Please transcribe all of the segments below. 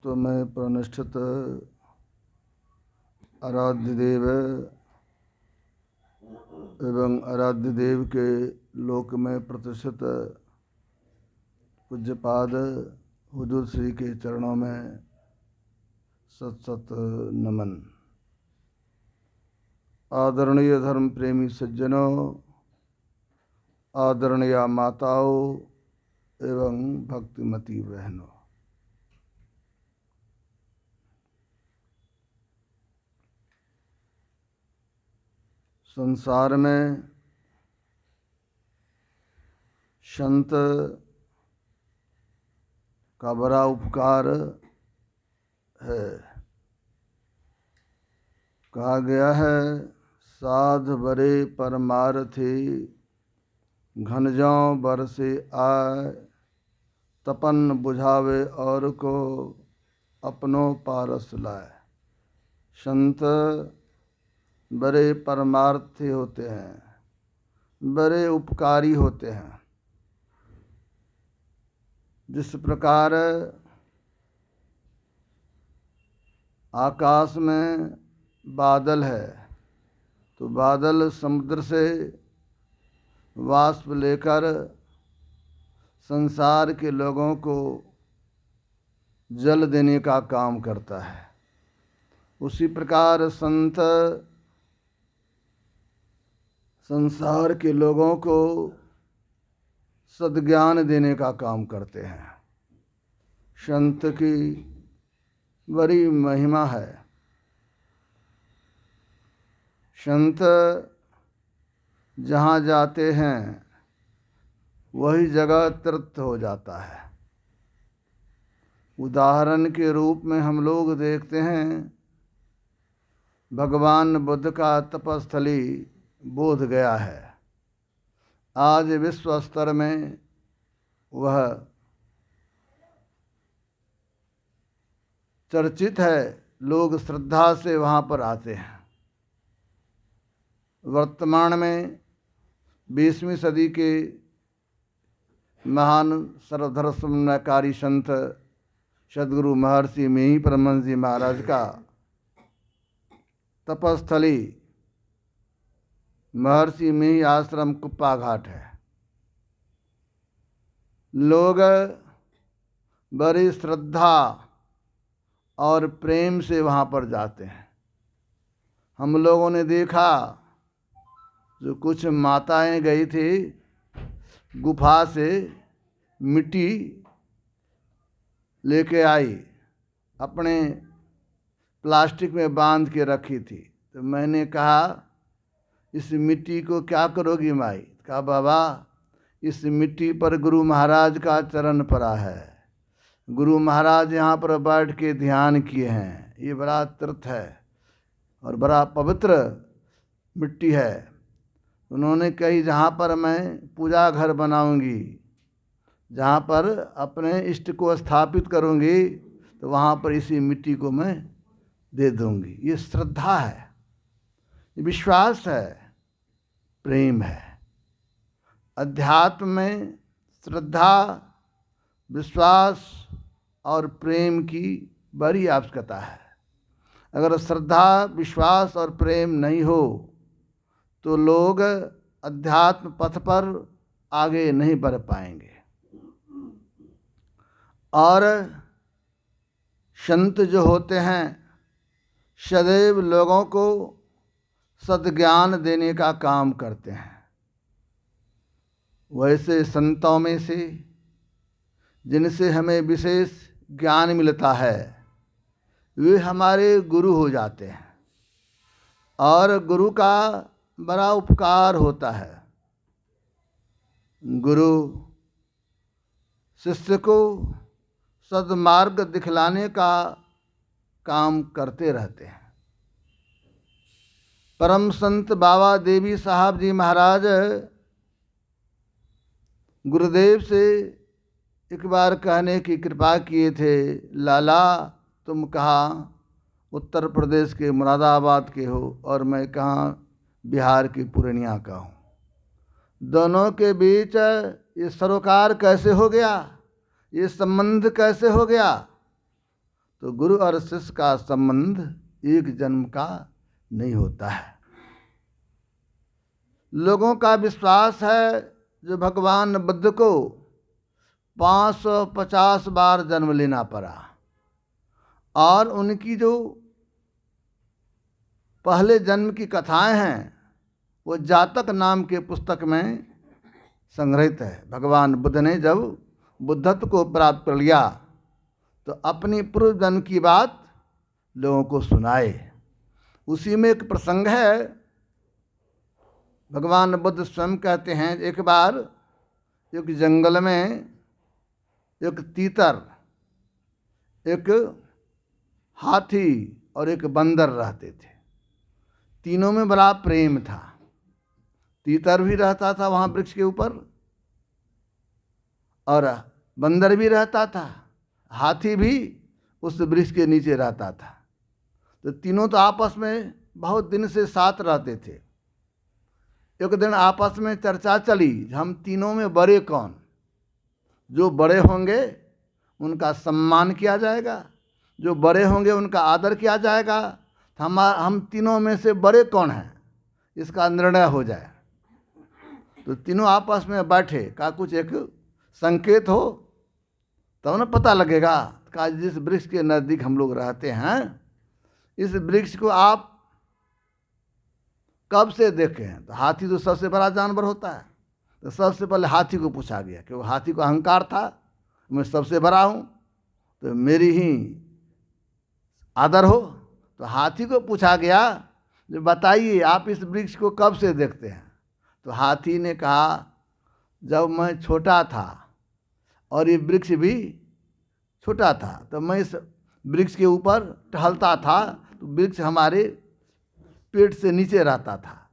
तो मैं प्रतिष्ठित आराध्य देव एवं आराध्य देव के लोक में प्रतिष्ठित पूज्यपाद हुजूर श्री के चरणों में सत सत नमन। आदरणीय धर्म प्रेमी सज्जनों, आदरणीय माताओं एवं भक्तिमती बहनों, संसार में संत का बड़ा उपकार है। कहा गया है, साध बरे परमारथी घन जौ बरसे आए, तपन बुझावे और को अपनों पारस लाए। संत बड़े परमार्थी होते हैं, बड़े उपकारी होते हैं। जिस प्रकार आकाश में बादल है तो बादल समुद्र से वाष्प लेकर संसार के लोगों को जल देने का काम करता है, उसी प्रकार संत संसार के लोगों को सद्ज्ञान देने का काम करते हैं। संत की बड़ी महिमा है। संत जहाँ जाते हैं वही जगह तीर्थ हो जाता है। उदाहरण के रूप में हम लोग देखते हैं, भगवान बुद्ध का तपस्थली बोध गया है। आज विश्व स्तर में वह चर्चित है, लोग श्रद्धा से वहाँ पर आते हैं। वर्तमान में 20वीं सदी के महान सर्वधर्म समन्वयकारी संत सद्गुरु महर्षि मेही परमहंस जी महाराज का तपस्थली महर्षि मेही आश्रम कुप्पा घाट है। लोग बड़ी श्रद्धा और प्रेम से वहाँ पर जाते हैं। हम लोगों ने देखा, जो कुछ माताएं गई थी, गुफा से मिट्टी लेके आई, अपने प्लास्टिक में बांध के रखी थी। तो मैंने कहा, इस मिट्टी को क्या करोगी माई? कहा, बाबा इस मिट्टी पर गुरु महाराज का चरण पड़ा है, गुरु महाराज यहाँ पर बैठ के ध्यान किए हैं, ये बड़ा तीर्थ है और बड़ा पवित्र मिट्टी है। उन्होंने कही, जहाँ पर मैं पूजा घर बनाऊंगी, जहाँ पर अपने इष्ट को स्थापित करूंगी, तो वहाँ पर इसी मिट्टी को मैं दे दूंगी। ये श्रद्धा है, ये विश्वास है, प्रेम है। अध्यात्म में श्रद्धा, विश्वास और प्रेम की बड़ी आवश्यकता है। अगर श्रद्धा, विश्वास और प्रेम नहीं हो तो लोग अध्यात्म पथ पर आगे नहीं बढ़ पाएंगे। और संत जो होते हैं, सदैव लोगों को सद्ज्ञान देने का काम करते हैं। वैसे संतों में से जिनसे हमें विशेष ज्ञान मिलता है, वे हमारे गुरु हो जाते हैं। और गुरु का बड़ा उपकार होता है। गुरु शिष्य को सद्मार्ग दिखलाने का काम करते रहते हैं। परम संत बाबा देवी साहब जी महाराज गुरुदेव से एक बार कहने की कृपा किए थे, लाला तुम कहाँ उत्तर प्रदेश के मुरादाबाद के हो और मैं कहाँ बिहार के पूर्णिया का हूँ। दोनों के बीच ये सरोकार कैसे हो गया, ये संबंध कैसे हो गया? तो गुरु और शिष्य का संबंध एक जन्म का नहीं होता है। लोगों का विश्वास है जो भगवान बुद्ध को 550 बार जन्म लेना पड़ा और उनकी जो पहले जन्म की कथाएं हैं वो जातक नाम के पुस्तक में संग्रहित है। भगवान बुद्ध ने जब बुद्धत्व को प्राप्त कर लिया तो अपनी पूर्व जन्म की बात लोगों को सुनाए। उसी में एक प्रसंग है। भगवान बुद्ध स्वयं कहते हैं, एक बार एक जंगल में एक तीतर, एक हाथी और एक बंदर रहते थे। तीनों में बड़ा प्रेम था। तीतर भी रहता था वहाँ वृक्ष के ऊपर और बंदर भी रहता था, हाथी भी उस वृक्ष के नीचे रहता था। तो तीनों तो आपस में बहुत दिन से साथ रहते थे। एक दिन आपस में चर्चा चली, हम तीनों में बड़े कौन? जो बड़े होंगे उनका सम्मान किया जाएगा, जो बड़े होंगे उनका आदर किया जाएगा। हम तीनों में से बड़े कौन हैं, इसका निर्णय हो जाए। तो तीनों आपस में बैठे, का कुछ एक संकेत हो तब न पता लगेगा। का जिस वृक्ष के नज़दीक हम लोग रहते हैं, इस वृक्ष को आप कब से देखे हैं? तो हाथी तो सबसे बड़ा जानवर होता है। तो सबसे पहले हाथी को पूछा गया, क्योंकि हाथी को अहंकार था, मैं सबसे बड़ा हूँ तो मेरी ही आदर हो। तो हाथी को पूछा गया, जो बताइए आप इस वृक्ष को कब से देखते हैं? तो हाथी ने कहा, जब मैं छोटा था और ये वृक्ष भी छोटा था, तो मैं इस वृक्ष के ऊपर टहलता था, तो वृक्ष हमारे पेट से नीचे रहता था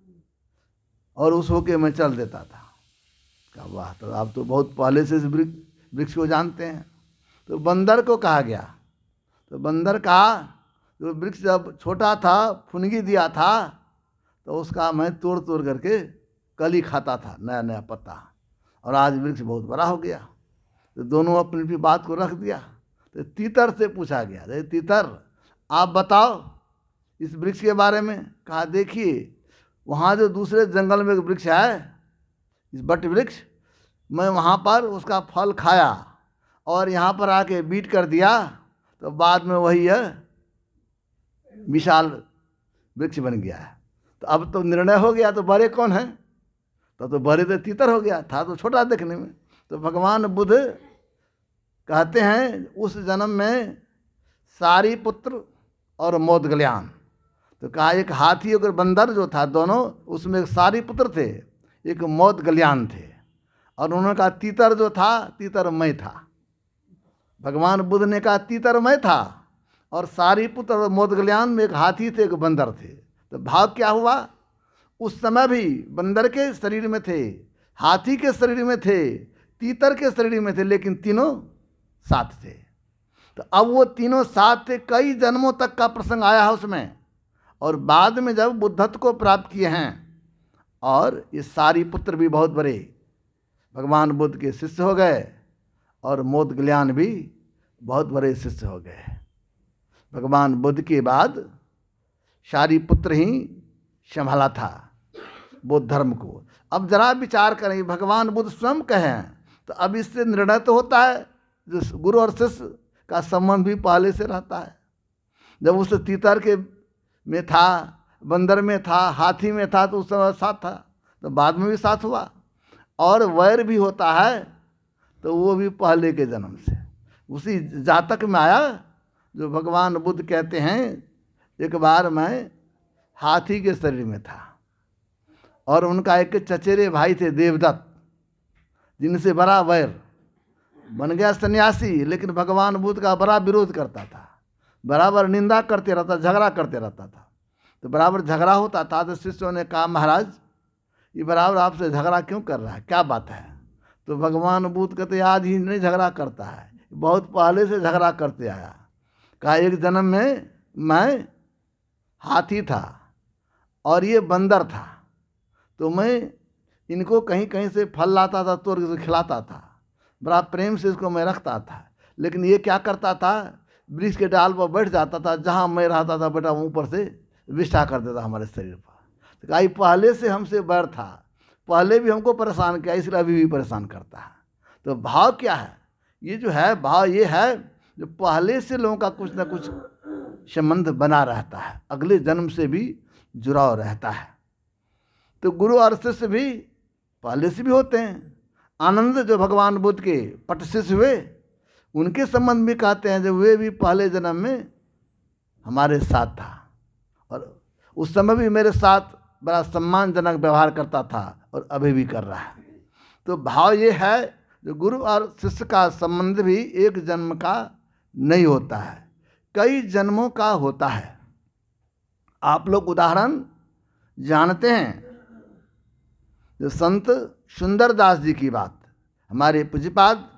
और उस होके मैं चल देता था। कहा वाह, तो आप तो बहुत पहले से इस वृक्ष को जानते हैं। तो बंदर को कहा गया, तो बंदर कहा, जो वृक्ष जब छोटा था, फुनगी दिया था, तो उसका मैं तोड़ तोड़ करके कली खाता था, नया नया पत्ता, और आज वृक्ष बहुत बड़ा हो गया। तो दोनों अपनी अपनी बात को रख दिया। तो तीतर से पूछा गया, अरे तीतर आप बताओ इस वृक्ष के बारे में। कहा देखिए, वहाँ जो दूसरे जंगल में एक वृक्ष है, इस बट वृक्ष, मैं वहाँ पर उसका फल खाया और यहाँ पर आके बीट कर दिया, तो बाद में वही है विशाल वृक्ष बन गया है। तो अब तो निर्णय हो गया, तो बड़े कौन हैं? तो बड़े तो तीतर हो गया, था तो छोटा देखने में। तो भगवान बुद्ध कहते हैं, उस जन्म में सारीपुत्र और मोदगल्यान, तो कहा एक हाथी और बंदर जो था, दोनों उसमें एक सारीपुत्र थे, एक मोदगल्यान थे। और उन्होंने कहा तीतर जो था, तीतर मैं था। भगवान बुद्ध ने कहा तीतर मैं था, और सारीपुत्र और मोदगल्यान में एक हाथी थे, एक बंदर थे। तो भाव क्या हुआ? उस समय भी बंदर के शरीर में थे, हाथी के शरीर में थे, तीतर के शरीर में थे, लेकिन तीनों साथ थे। तो अब वो तीनों साथ थे, कई जन्मों तक का प्रसंग आया है उसमें। और बाद में जब बुद्धत्व को प्राप्त किए हैं, और ये सारीपुत्र भी बहुत बड़े भगवान बुद्ध के शिष्य हो गए, और मोदगल्यान भी बहुत बड़े शिष्य हो गए। भगवान बुद्ध के बाद सारीपुत्र ही संभाला था बौद्ध धर्म को। अब जरा विचार करें, भगवान बुद्ध स्वयं कहें, तो अब इससे निर्णय तो होता है जो गुरु और शिष्य का संबंध भी पहले से रहता है। जब उस तीतर के में था, बंदर में था, हाथी में था, तो उस समय साथ था, तो बाद में भी साथ हुआ। और वैर भी होता है, तो वो भी पहले के जन्म से उसी जातक में आया। जो भगवान बुद्ध कहते हैं, एक बार मैं हाथी के शरीर में था, और उनका एक चचेरे भाई थे देवदत्त, जिनसे बड़ा वैर, बन गया सन्यासी, लेकिन भगवान बुद्ध का बड़ा विरोध करता था, बराबर निंदा करते रहता, झगड़ा करते रहता था। तो बराबर झगड़ा होता था, तो शिष्यों ने कहा महाराज ये बराबर आपसे झगड़ा क्यों कर रहा है, क्या बात है? तो भगवान बुद्ध कहते आज ही नहीं झगड़ा करता है, बहुत पहले से झगड़ा करते आया। कहा एक जन्म में मैं हाथी था और ये बंदर था, तो मैं इनको कहीं कहीं से फल लाता था, तोड़ के खिलाता था, बड़ा प्रेम से इसको मैं रखता था। लेकिन ये क्या करता था, वृक्ष के डाल पर बैठ जाता था, जहाँ मैं रहता था बेटा ऊपर से विष्ठा कर देता हमारे शरीर पर। तो कहा पहले से हमसे बैर था, पहले भी हमको परेशान किया, इसलिए अभी भी परेशान करता है। तो भाव क्या है? ये जो है भाव ये है जो पहले से लोगों का कुछ ना कुछ संबंध बना रहता है, अगले जन्म से भी जुड़ाव रहता है। तो गुरु और शिष्य भी पहले से भी होते हैं। आनंद जो भगवान बुद्ध के पट शिष्य हुए, उनके संबंध भी कहते हैं जब वे भी पहले जन्म में हमारे साथ था और उस समय भी मेरे साथ बड़ा सम्मानजनक व्यवहार करता था और अभी भी कर रहा है। तो भाव ये है जो गुरु और शिष्य का संबंध भी एक जन्म का नहीं होता है, कई जन्मों का होता है। आप लोग उदाहरण जानते हैं, जो संत सुंदरदास जी की बात हमारे पूज्यपाद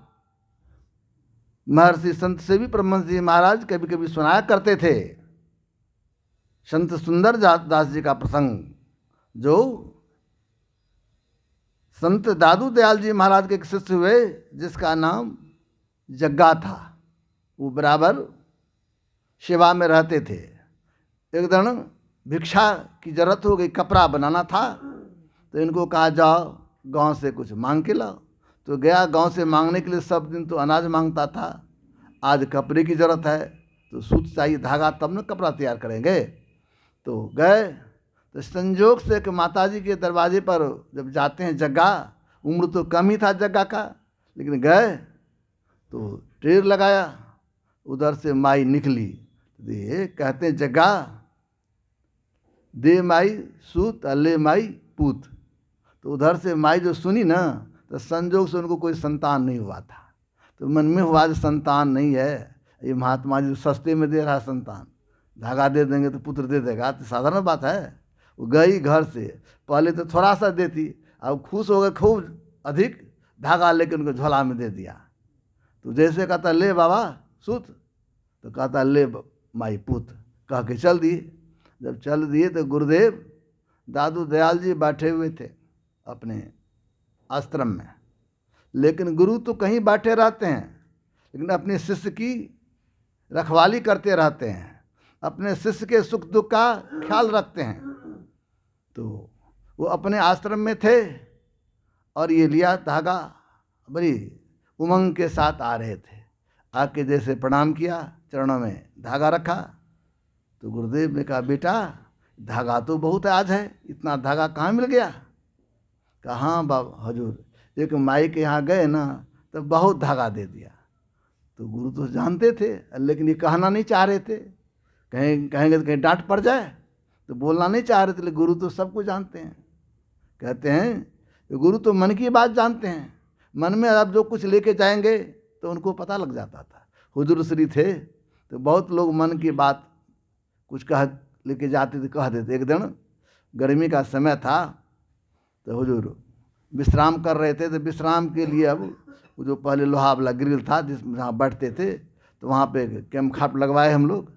महर्षि संत सेवी परमहंस जी महाराज कभी कभी सुनाया करते थे। संत सुंदर दास जी का प्रसंग, जो संत दादू दयाल जी महाराज के एक शिष्य हुए जिसका नाम जग्गा था। वो बराबर सेवा में रहते थे। एक दिन भिक्षा की जरूरत हो गई, कपड़ा बनाना था, तो इनको कहा जाओ गांव से कुछ मांग के लाओ। तो गया गांव से मांगने के लिए, सब दिन तो अनाज मांगता था, आज कपड़े की ज़रूरत है तो सूत चाहिए, धागा, तब न कपड़ा तैयार करेंगे। तो गए, तो संजोग से एक माताजी के दरवाजे पर जब जाते हैं, जग्गा, उम्र तो कम ही था जग्गा का, लेकिन गए तो टेर लगाया, उधर से माई निकली। ये कहते हैं जग्गा दे माई सूत ले माई पूत। तो उधर से माई जो सुनी ना, तो संजोग से उनको कोई संतान नहीं हुआ था। तो मन में हुआ जो संतान नहीं है, ये महात्मा जी सस्ते में दे रहा संतान, धागा दे देंगे तो पुत्र दे देगा, तो साधारण बात है। वो गई घर से, पहले तो थोड़ा सा देती, अब खुश हो गए, खूब अधिक धागा लेके उनको झोला में दे दिया। तो जैसे कहता ले बाबा सूत, तो कहता ले माई पूत, कह के चल दिए। जब चल दिए तो गुरुदेव दादू दयाल जी बैठे हुए थे अपने आश्रम में, लेकिन गुरु तो कहीं बैठे रहते हैं, लेकिन अपने शिष्य की रखवाली करते रहते हैं, अपने शिष्य के सुख दुख का ख्याल रखते हैं। तो वो अपने आश्रम में थे और ये लिया धागा, बड़ी उमंग के साथ आ रहे थे। आके जैसे प्रणाम किया, चरणों में धागा रखा, तो गुरुदेव ने कहा बेटा धागा तो बहुत आज है, इतना धागा कहाँ मिल गया? कहा हाँ बाबा हजूर, एक माई के यहाँ गए ना तो बहुत धागा दे दिया। तो गुरु तो जानते थे, लेकिन ये कहना नहीं चाह रहे थे, कहेंगे तो कहीं डांट पड़ जाए, तो बोलना नहीं चाह रहे थे। लेकिन गुरु तो सब कुछ जानते हैं। कहते हैं गुरु तो मन की बात जानते हैं, मन में अब जो कुछ लेके जाएंगे तो उनको पता लग जाता था। हुजूर श्री थे तो बहुत लोग मन की बात कुछ कह लेके जाते थे, कह देते। एक दिन गर्मी का समय था, तो हुजूर विश्राम कर रहे थे, तो विश्राम के लिए अब वो जो पहले लोहा वाला ग्रिल था जहाँ बैठते थे, तो वहाँ पे कैंप खाट लगवाए हम लोग।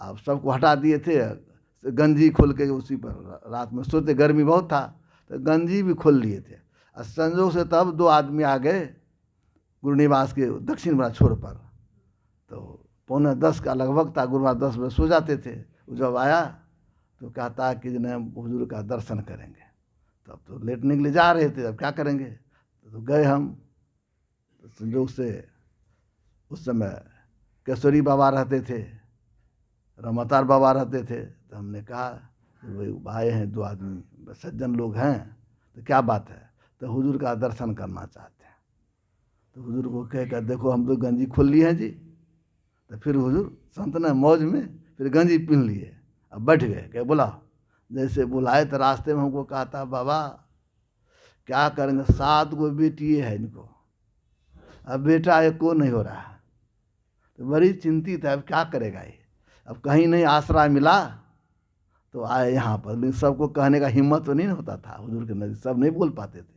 अब सबको हटा दिए थे, गंजी खोल के उसी पर रात में सोते, गर्मी बहुत था तो गंजी भी खोल लिए थे। और संजोग से तब दो आदमी आ गए गुरुनिवास के दक्षिण वाला छोर पर, तो 9:45 का लगभग था, गुरुवार 10 बजे सो जाते थे। वो जब आया तो कहता कि जने हुजूर का दर्शन करेंगे। तब तो लेटने के लिए जा रहे थे, अब क्या करेंगे? तो गए हम। तो संजोग से उस समय केसरी बाबा रहते थे, रमतार बाबा रहते थे। तो हमने कहा भाई भाई हैं, दो आदमी सज्जन लोग हैं, तो क्या बात है? तो हुजूर का दर्शन करना चाहते हैं। तो हुजूर को कह देखो हम तो गंजी खोल लिए हैं जी। तो फिर हुजूर संत ने मौज में फिर गंजी पहन लिए, अब बैठ गए, कह बोला। जैसे बुलाए तो रास्ते में हमको कहा था बाबा क्या करेंगे, 7 गो बेटी है इनको, अब बेटा एक को नहीं हो रहा। तो बड़ी चिंतित है, अब क्या करेगा ये। अब कहीं नहीं आसरा मिला तो आए यहाँ पर, लेकिन सबको कहने का हिम्मत तो नहीं होता था हुजूर के नज़दीक, सब नहीं बोल पाते थे।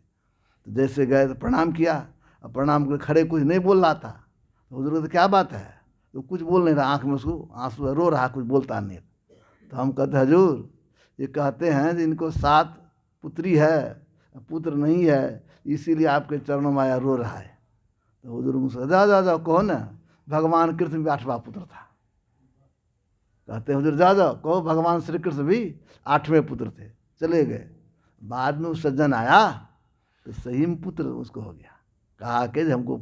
तो जैसे गए तो प्रणाम किया, अब प्रणाम कर खड़े कुछ नहीं बोल रहा था। तो हुजूर को तो क्या बात है, तो कुछ बोल नहीं रहा, आँख में उसको आंसू रो रहा, कुछ बोलता नहीं। तो हम कहते हुजूर ये कहते हैं कि इनको 7 पुत्री है, पुत्र नहीं है, इसीलिए आपके चरणों में आया रो रहा है। तो हुजूर मुझसे जा जा जाओ, कहो ना भगवान कृष्ण भी 8वां पुत्र था। कहते हैं हुजूर जा जाओ, कहो भगवान श्री कृष्ण भी 8वें पुत्र थे। चले गए। बाद में वो सज्जन आया तो सही में पुत्र उसको हो गया। कहा कि हमको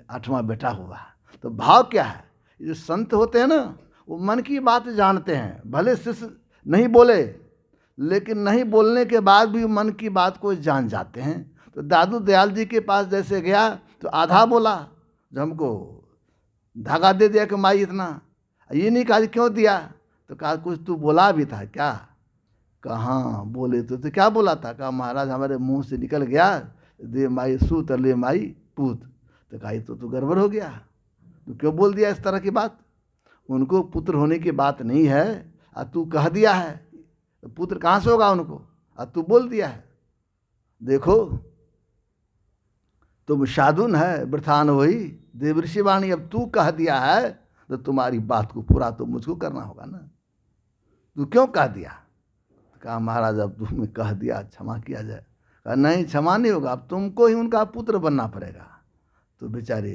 8वां बेटा हुआ। तो भाव क्या है? ये जो संत होते हैं ना, वो मन की बात जानते हैं। भले शिष्य नहीं बोले, लेकिन नहीं बोलने के बाद भी मन की बात को जान जाते हैं। तो दादू दयाल जी के पास जैसे गया तो आधा बोला, जो हमको धागा दे दिया कि माई इतना। ये नहीं कहा क्यों दिया, तो कहा कुछ तू बोला भी था क्या? कहाँ बोले तो क्या बोला था? कहा महाराज हमारे मुंह से निकल गया दे माई सूत ले माई पूत। तो कहा तो गड़बड़ हो गया, तू क्यों बोल दिया इस तरह की बात? उनको पुत्र होने की बात नहीं है और तू कह दिया है, तो पुत्र कहाँ से होगा उनको, और तू बोल दिया है। देखो तुम साधुन है वृथान वही देवऋषि वाणी, अब तू कह दिया है तो तुम्हारी बात को पूरा तो मुझको करना होगा ना। तू क्यों कह दिया? कहा महाराज अब तुमने कह दिया, क्षमा किया जाए। कहा नहीं क्षमा नहीं होगा, अब तुमको ही उनका पुत्र बनना पड़ेगा। तो बेचारे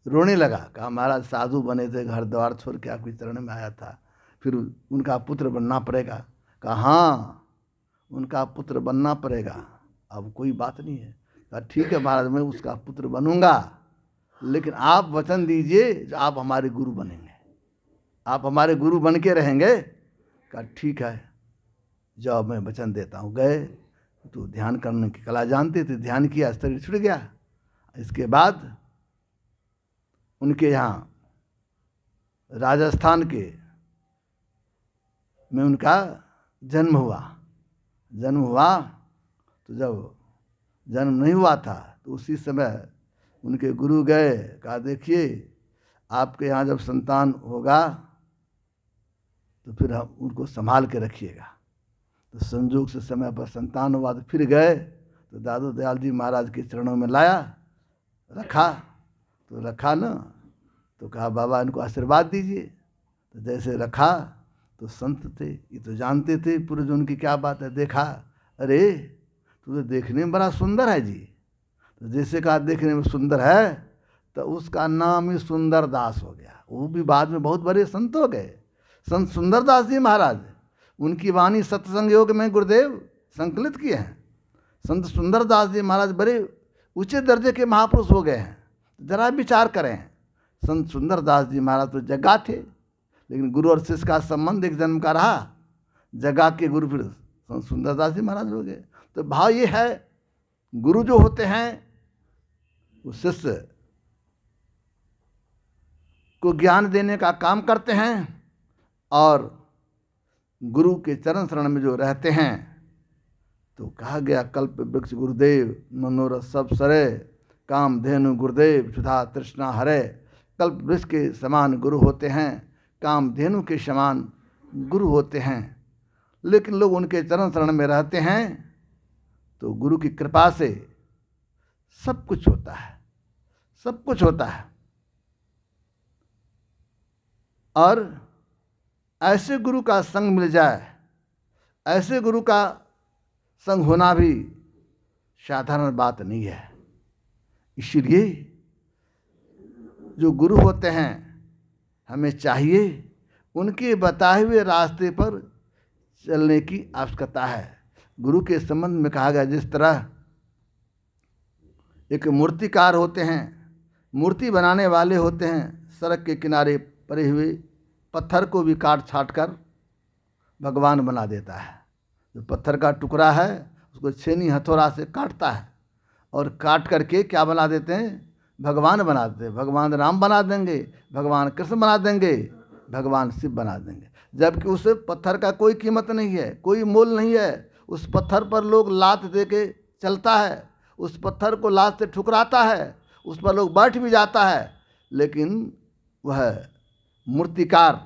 रोने लगा। कहा महाराज साधु बने थे, घर द्वार छोड़ के आपके चरण में आया था, फिर उनका पुत्र बनना पड़ेगा। कहा हाँ उनका पुत्र बनना पड़ेगा, अब कोई बात नहीं है। कहा ठीक है महाराज मैं उसका पुत्र बनूंगा, लेकिन आप वचन दीजिए जो आप हमारे गुरु बनेंगे, आप हमारे गुरु बन के रहेंगे। कहा ठीक है जाओ मैं वचन देता हूँ। गए तो ध्यान करने की कला जानते थे, ध्यान किया, शरीर छूट गया। इसके बाद उनके यहाँ राजस्थान के में उनका जन्म हुआ। तो जब जन्म नहीं हुआ था तो उसी समय उनके गुरु गए, कहा देखिए आपके यहाँ जब संतान होगा तो फिर हम उनको संभाल के रखिएगा। तो संजोग से समय पर संतान हुआ तो फिर गए तो दादू दयाल जी महाराज के चरणों में लाया, रखा ना, तो कहा बाबा इनको आशीर्वाद दीजिए। तो जैसे रखा तो संत थे, ये तो जानते थे पूरे जो उनकी क्या बात है। देखा अरे तू तो देखने में बड़ा सुंदर है जी। तो जैसे कहा देखने में सुंदर है तो उसका नाम ही सुंदर दास हो गया। वो भी बाद में बहुत बड़े संत हो गए, संत सुंदरदास जी महाराज। उनकी वाणी सत्संग योग में गुरुदेव संकलित किए हैं। संत सुंदरदास जी महाराज बड़े ऊंचे दर्जे के महापुरुष हो गए हैं। जरा विचार करें, संत सुंदरदास जी महाराज तो जग्गा थे, लेकिन गुरु और शिष्य का संबंध एक जन्म का रहा। जग्गा के गुरु फिर संत सुंदरदास जी महाराज हो गए। तो भाव ये है, गुरु जो होते हैं वो शिष्य को ज्ञान देने का काम करते हैं, और गुरु के चरण शरण में जो रहते हैं तो कहा गया कल्प वृक्ष गुरुदेव मनोरथ सब सरे, काम धेनु गुरुदेव सुधा तृष्णा हरे। कल्प वृक्ष के समान गुरु होते हैं, काम धेनु के समान गुरु होते हैं। लेकिन लोग उनके चरण शरण में रहते हैं तो गुरु की कृपा से सब कुछ होता है, सब कुछ होता है। और ऐसे गुरु का संग मिल जाए, ऐसे गुरु का संग होना भी साधारण बात नहीं है। इसीलिए जो गुरु होते हैं हमें चाहिए उनके बताए हुए रास्ते पर चलने की आवश्यकता है। गुरु के संबंध में कहा गया जिस तरह एक मूर्तिकार होते हैं, मूर्ति बनाने वाले होते हैं, सड़क के किनारे पड़े हुए पत्थर को भी काट छाट कर भगवान बना देता है। जो पत्थर का टुकड़ा है उसको छेनी हथौड़ा से काटता है और काट करके क्या बना देते हैं, भगवान बना देते हैं। भगवान राम बना देंगे, भगवान कृष्ण बना देंगे, भगवान शिव बना देंगे। जबकि उस पत्थर का कोई कीमत नहीं है, कोई मोल नहीं है। उस पत्थर पर लोग लात दे के चलता है, उस पत्थर को लात से ठुकराता है, उस पर लोग बैठ भी जाता है। लेकिन वह मूर्तिकार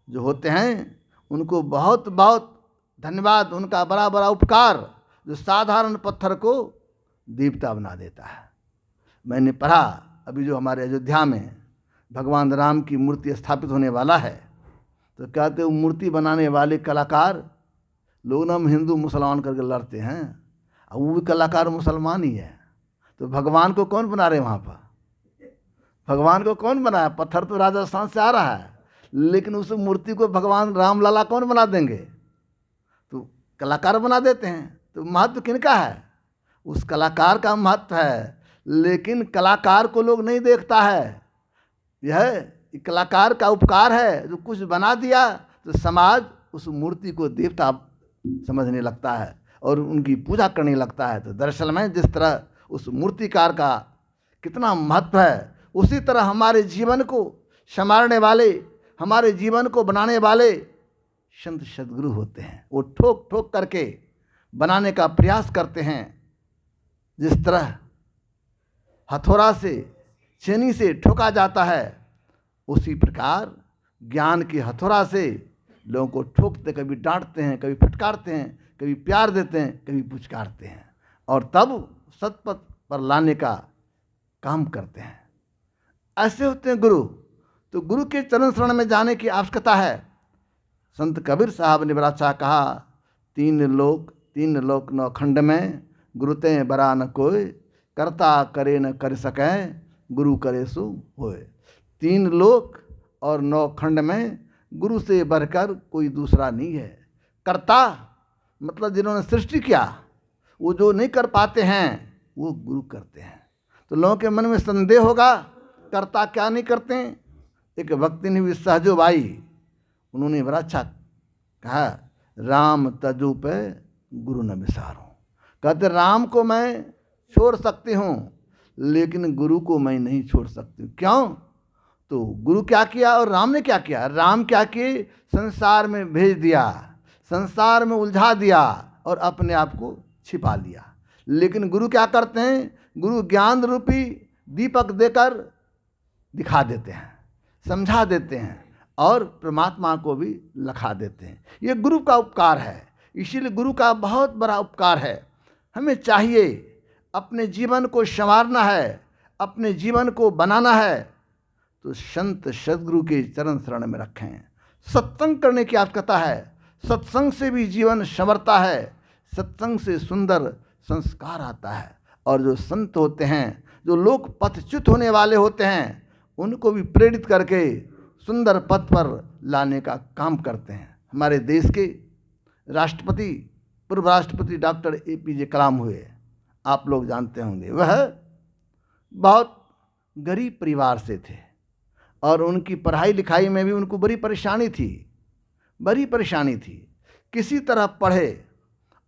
जो होते हैं उनको बहुत बहुत धन्यवाद, उनका बड़ा बड़ा उपकार, जो साधारण पत्थर को दीप्ता बना देता है। मैंने पढ़ा अभी जो हमारे अयोध्या में भगवान राम की मूर्ति स्थापित होने वाला है, तो कहते हैं मूर्ति बनाने वाले कलाकार लोग ना हम हिंदू मुसलमान करके लड़ते हैं, और वो भी कलाकार मुसलमान ही है। तो भगवान को कौन बना रहे वहाँ पर? भगवान को कौन बनाया? पत्थर तो राजस्थान से आ रहा है, लेकिन उस मूर्ति को भगवान रामलला कौन बना देंगे? तो कलाकार बना देते हैं। तो महत्व किनका है? उस कलाकार का महत्व है, लेकिन कलाकार को लोग नहीं देखता है। यह कलाकार का उपकार है, जो कुछ बना दिया तो समाज उस मूर्ति को देवता समझने लगता है और उनकी पूजा करने लगता है। तो दरअसल में जिस तरह उस मूर्तिकार का कितना महत्व है, उसी तरह हमारे जीवन को संवारने वाले, हमारे जीवन को बनाने वाले संत सद्गुरु होते हैं। वो ठोक ठोक करके बनाने का प्रयास करते हैं। जिस तरह हथौड़ा से, छेनी से ठोका जाता है, उसी प्रकार ज्ञान की हथौड़ा से लोगों को ठोकते, कभी डांटते हैं, कभी फटकारते हैं, कभी प्यार देते हैं, कभी पुचकारते हैं, और तब सतपथ पर लाने का काम करते हैं। ऐसे होते हैं गुरु। तो गुरु के चरण शरण में जाने की आवश्यकता है। संत कबीर साहब ने बड़ा अच्छा कहा, तीन लोक नौ खंड में, गुरुते बरा न कोई, करता करे न कर सके, गुरु करे सो होए। 3 लोक और 9 खंड में गुरु से बढ़कर कोई दूसरा नहीं है। कर्ता मतलब जिन्होंने सृष्टि किया, वो जो नहीं कर पाते हैं वो गुरु करते हैं। तो लोगों के मन में संदेह होगा, कर्ता क्या नहीं करते हैं? एक भक्ति ने सहजो भाई, उन्होंने बड़ा अच्छा कहा, राम तजु पे गुरु न विसारो। कहते राम को मैं छोड़ सकती हूँ, लेकिन गुरु को मैं नहीं छोड़ सकती। क्यों? तो गुरु क्या किया और राम ने क्या किया? राम क्या किए? संसार में भेज दिया, संसार में उलझा दिया और अपने आप को छिपा लिया। लेकिन गुरु क्या करते हैं? गुरु ज्ञान रूपी दीपक देकर दिखा देते हैं, समझा देते हैं और परमात्मा को भी लखा देते हैं। ये गुरु का उपकार है। इसीलिए गुरु का बहुत बड़ा उपकार है। हमें चाहिए अपने जीवन को संवारना है, अपने जीवन को बनाना है, तो संत सद्गुरु के चरण शरण में रखें। सत्संग करने की आवश्यकता है। सत्संग से भी जीवन संवरता है, सत्संग से सुंदर संस्कार आता है। और जो संत होते हैं, जो लोग पथच्युत होने वाले होते हैं, उनको भी प्रेरित करके सुंदर पथ पर लाने का काम करते हैं। हमारे देश के राष्ट्रपति, पूर्व राष्ट्रपति डॉक्टर APJ कलाम हुए, आप लोग जानते होंगे। वह बहुत गरीब परिवार से थे और उनकी पढ़ाई लिखाई में भी उनको बड़ी परेशानी थी। किसी तरह पढ़े,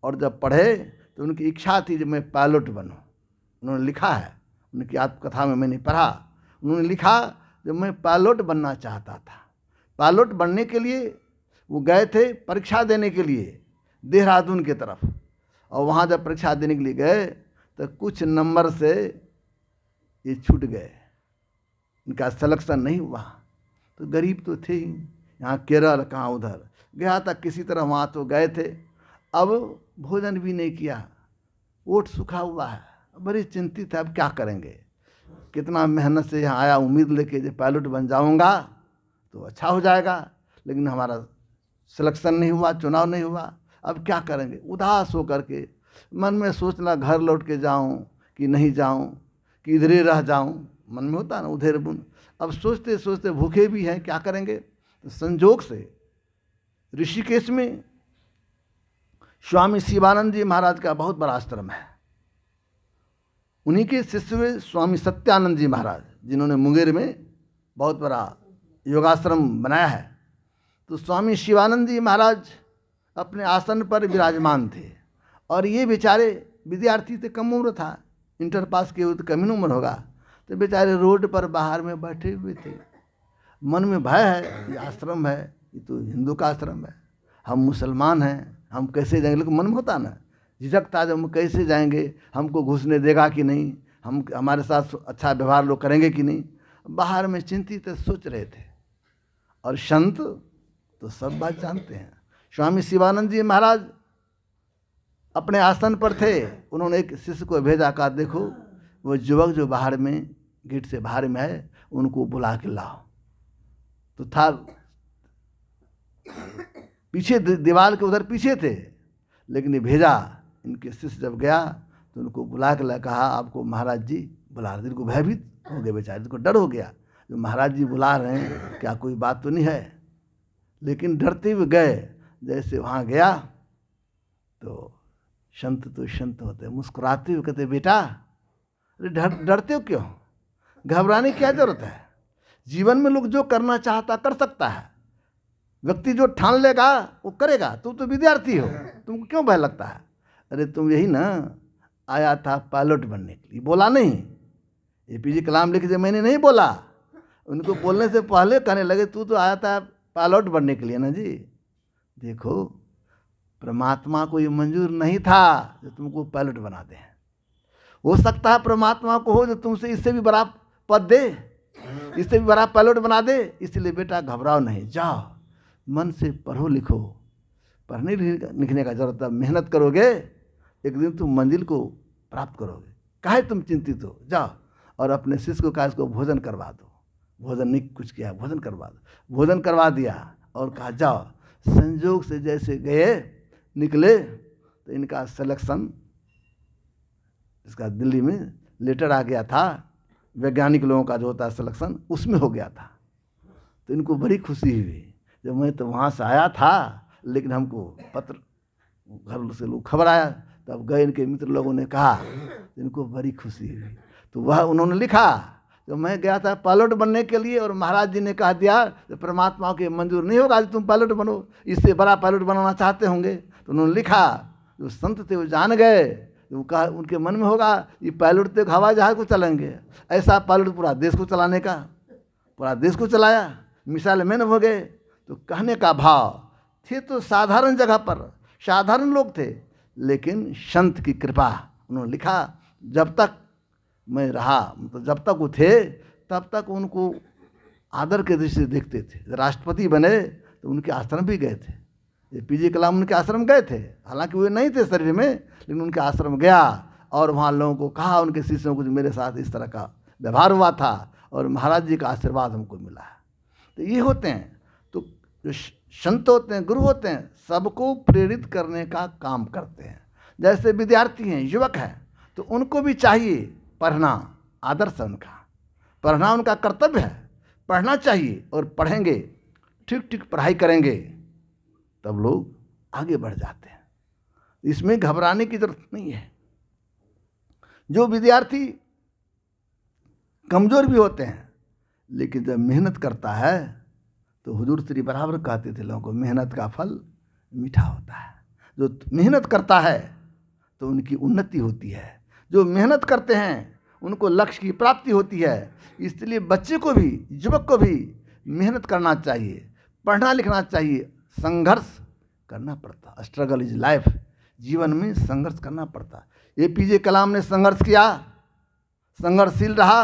और जब पढ़े तो उनकी इच्छा थी जब मैं पायलट बनूं। उन्होंने लिखा है, उनकी आत्मकथा में मैंने पढ़ा, उन्होंने लिखा जब मैं पायलट बनना चाहता था। पायलट बनने के लिए वो गए थे परीक्षा देने के लिए देहरादून की तरफ, और वहाँ जब परीक्षा देने के लिए गए तो कुछ नंबर से ये छूट गए, इनका सिलेक्शन नहीं हुआ। तो गरीब तो थे ही, यहाँ केरल कहाँ उधर गया था, किसी तरह वहाँ तो गए थे। अब भोजन भी नहीं किया, ओट सूखा हुआ है, बड़ी चिंतित है, अब क्या करेंगे। कितना मेहनत से यहाँ आया, उम्मीद लेके जब पायलट बन जाऊँगा तो अच्छा हो जाएगा, लेकिन हमारा सिलेक्शन नहीं हुआ, चुनाव नहीं हुआ, अब क्या करेंगे। उदास होकर के मन में सोचना, घर लौट के जाऊँ कि नहीं जाऊँ, कि इधर ही रह जाऊँ, मन में होता ना उधेर बुन। अब सोचते सोचते भूखे भी हैं, क्या करेंगे। तो संजोग से ऋषिकेश में स्वामी शिवानंद जी महाराज का बहुत बड़ा आश्रम है। उन्हीं के शिष्य हुए स्वामी सत्यानंद जी महाराज, जिन्होंने मुंगेर में बहुत बड़ा योगाश्रम बनाया है। तो स्वामी शिवानंद जी महाराज अपने आसन पर विराजमान थे, और ये बेचारे विद्यार्थी थे, कम उम्र था, इंटर पास किए हुए तो कम ही उम्र होगा। तो बेचारे रोड पर बाहर में बैठे हुए थे। मन में भय है, ये आश्रम है, ये तो हिंदू का आश्रम है, हम मुसलमान हैं, हम कैसे जाएंगे। लेकिन मन में होता ना, झिझकता जब हम कैसे जाएंगे, हमको घुसने देगा कि नहीं, हम हमारे साथ अच्छा व्यवहार लोग करेंगे कि नहीं। बाहर में चिंतित सोच रहे थे। और संत तो सब बात जानते हैं। स्वामी शिवानंद जी महाराज अपने आसन पर थे, उन्होंने एक शिष्य को भेजा, कहा देखो वो युवक जो बाहर में गेट से बाहर में है, उनको बुला के लाओ। तो था पीछे, दीवार के उधर पीछे थे, लेकिन ये भेजा। इनके शिष्य जब गया तो उनको बुला के कहा आपको महाराज जी बुला रहे थे, इनको भयभीत हो गए बेचारे, इनको डर हो गया, जो महाराज जी बुला रहे हैं, क्या कोई बात तो नहीं है। लेकिन डरते हुए गए। जैसे वहाँ गया तो संत तो संत होते, मुस्कुराते हुए कहते, बेटा अरे डरते हो क्यों, घबराने की क्या जरूरत है। जीवन में लोग जो करना चाहता कर सकता है, व्यक्ति जो ठान लेगा वो करेगा। तुम तो विद्यार्थी हो, तुमको क्यों भय लगता है। अरे तुम यही ना आया था पायलट बनने के लिए, बोला नहीं। APJ कलाम लिख दिया, मैंने नहीं बोला। उनको बोलने से पहले कहने लगे, तू तो आया था पायलट बनने के लिए ना जी। देखो परमात्मा को ये मंजूर नहीं था जो तुमको पायलट बना दे। हो सकता है परमात्मा को हो जो तुमसे इससे भी बड़ा पद दे, इससे भी बड़ा पायलट बना दे। इसलिए बेटा घबराओ नहीं, जाओ मन से पढ़ो लिखो, पढ़ने लिखने का जरूरत है, मेहनत करोगे एक दिन तुम मंजिल को प्राप्त करोगे। काहे तुम चिंतित हो, जाओ। और अपने शिष्य को कहा इसको भोजन करवा दो। भोजन नहीं कुछ किया, भोजन करवा दो। भोजन करवा दिया और कहा जाओ। संजोग से जैसे गए निकले तो इनका सिलेक्शन, इसका दिल्ली में लेटर आ गया था, वैज्ञानिक लोगों का जो होता है सिलेक्शन, उसमें हो गया था। तो इनको बड़ी खुशी हुई, जब मैं तो वहाँ से आया था लेकिन हमको पत्र घर से लोग खबर आया, तब गए इनके मित्र लोगों ने कहा, इनको बड़ी खुशी हुई। तो वह उन्होंने लिखा, जब मैं गया था पायलट बनने के लिए और महाराज जी ने कहा दिया कि परमात्मा के मंजूर नहीं होगा जो तुम पायलट बनो, इससे बड़ा पायलट बनाना चाहते होंगे। तो उन्होंने लिखा, जो संत थे वो जान गए, वो कहा उनके मन में होगा ये पायलट तो हवाई जहाज को चलाएंगे, ऐसा पायलट पूरा देश को चलाने का, पूरा देश को चलाया, मिसाइल मैन हो गए। तो कहने का भाव थे तो साधारण जगह पर साधारण लोग थे, लेकिन संत की कृपा। उन्होंने लिखा, जब तक मैं रहा, मतलब जब तक वो थे तब तक उनको आदर के दृष्टि से देखते थे। राष्ट्रपति बने तो उनके आश्रम भी गए थे। APJ कलाम उनके आश्रम गए थे, हालांकि वे नहीं थे शरीर में, लेकिन उनके आश्रम गया और वहाँ लोगों को कहा, उनके शिष्यों को, मेरे साथ इस तरह का व्यवहार हुआ था और महाराज जी का आशीर्वाद हमको मिला है। तो ये होते हैं, तो जो संत होते हैं, गुरु होते हैं, सबको प्रेरित करने का काम करते हैं। जैसे विद्यार्थी हैं, युवक हैं, तो उनको भी चाहिए पढ़ना, आदर्श है उनका, पढ़ना उनका कर्तव्य है, पढ़ना चाहिए। और पढ़ेंगे, ठीक ठीक पढ़ाई करेंगे, तब लोग आगे बढ़ जाते हैं। इसमें घबराने की जरूरत नहीं है। जो विद्यार्थी कमज़ोर भी होते हैं, लेकिन जब मेहनत करता है तो हुजूर श्री बराबर कहते थे लोगों को, मेहनत का फल मीठा होता है। जो मेहनत करता है तो उनकी उन्नति होती है, जो मेहनत करते हैं उनको लक्ष्य की प्राप्ति होती है। इसलिए बच्चे को भी, युवक को भी मेहनत करना चाहिए, पढ़ना लिखना चाहिए, संघर्ष करना पड़ता। स्ट्रगल इज लाइफ, जीवन में संघर्ष करना पड़ता। APJ कलाम ने संघर्ष किया, संघर्षशील रहा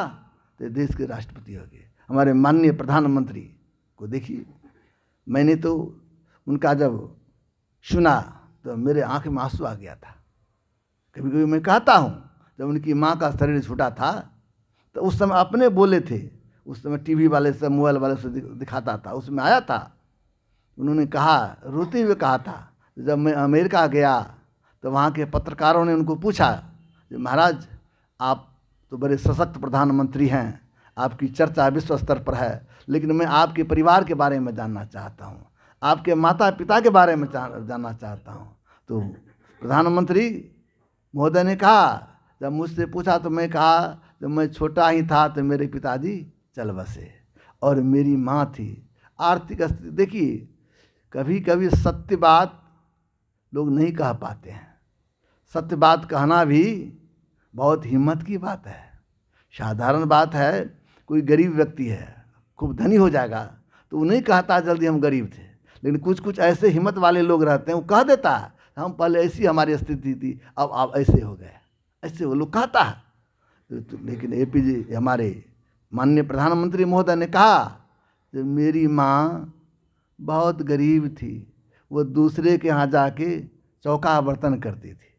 तो देश के राष्ट्रपति हो गए। हमारे माननीय प्रधानमंत्री को देखिए, मैंने तो उनका जब सुना तो मेरे आंख में आंसू आ गया था। कभी कभी मैं कहता हूँ, जब उनकी माँ का शरीर छूटा था तो उस समय अपने बोले थे, उस समय TV वाले से, मोबाइल वाले से दिखाता था, उसमें आया था। उन्होंने कहा, रोते हुए कहा था, जब मैं अमेरिका गया तो वहाँ के पत्रकारों ने उनको पूछा, महाराज आप तो बड़े सशक्त प्रधानमंत्री हैं, आपकी चर्चा विश्व स्तर पर है, लेकिन मैं आपके परिवार के बारे में जानना चाहता हूँ, आपके माता पिता के बारे में जानना चाहता हूँ। तो प्रधानमंत्री महोदय ने कहा, जब मुझसे पूछा तो मैं कहा, जब मैं छोटा ही था तो मेरे पिताजी चल बसे और मेरी माँ थी। आर्थिक स्थिति देखिए, कभी कभी सत्य बात लोग नहीं कह पाते हैं। सत्य बात कहना भी बहुत हिम्मत की बात है। साधारण बात है, कोई गरीब व्यक्ति है, खूब धनी हो जाएगा तो वो नहीं कहता जल्दी हम गरीब थे, लेकिन कुछ कुछ ऐसे हिम्मत वाले लोग रहते हैं, वो कह देता है हम पहले ऐसी हमारी स्थिति थी, अब आप ऐसे हो गए, ऐसे वो लोग कहता है। तो लेकिन APJ हमारे माननीय प्रधानमंत्री महोदय ने कहा, कि मेरी माँ बहुत गरीब थी, वो दूसरे के यहाँ जाके चौका बर्तन करती थी।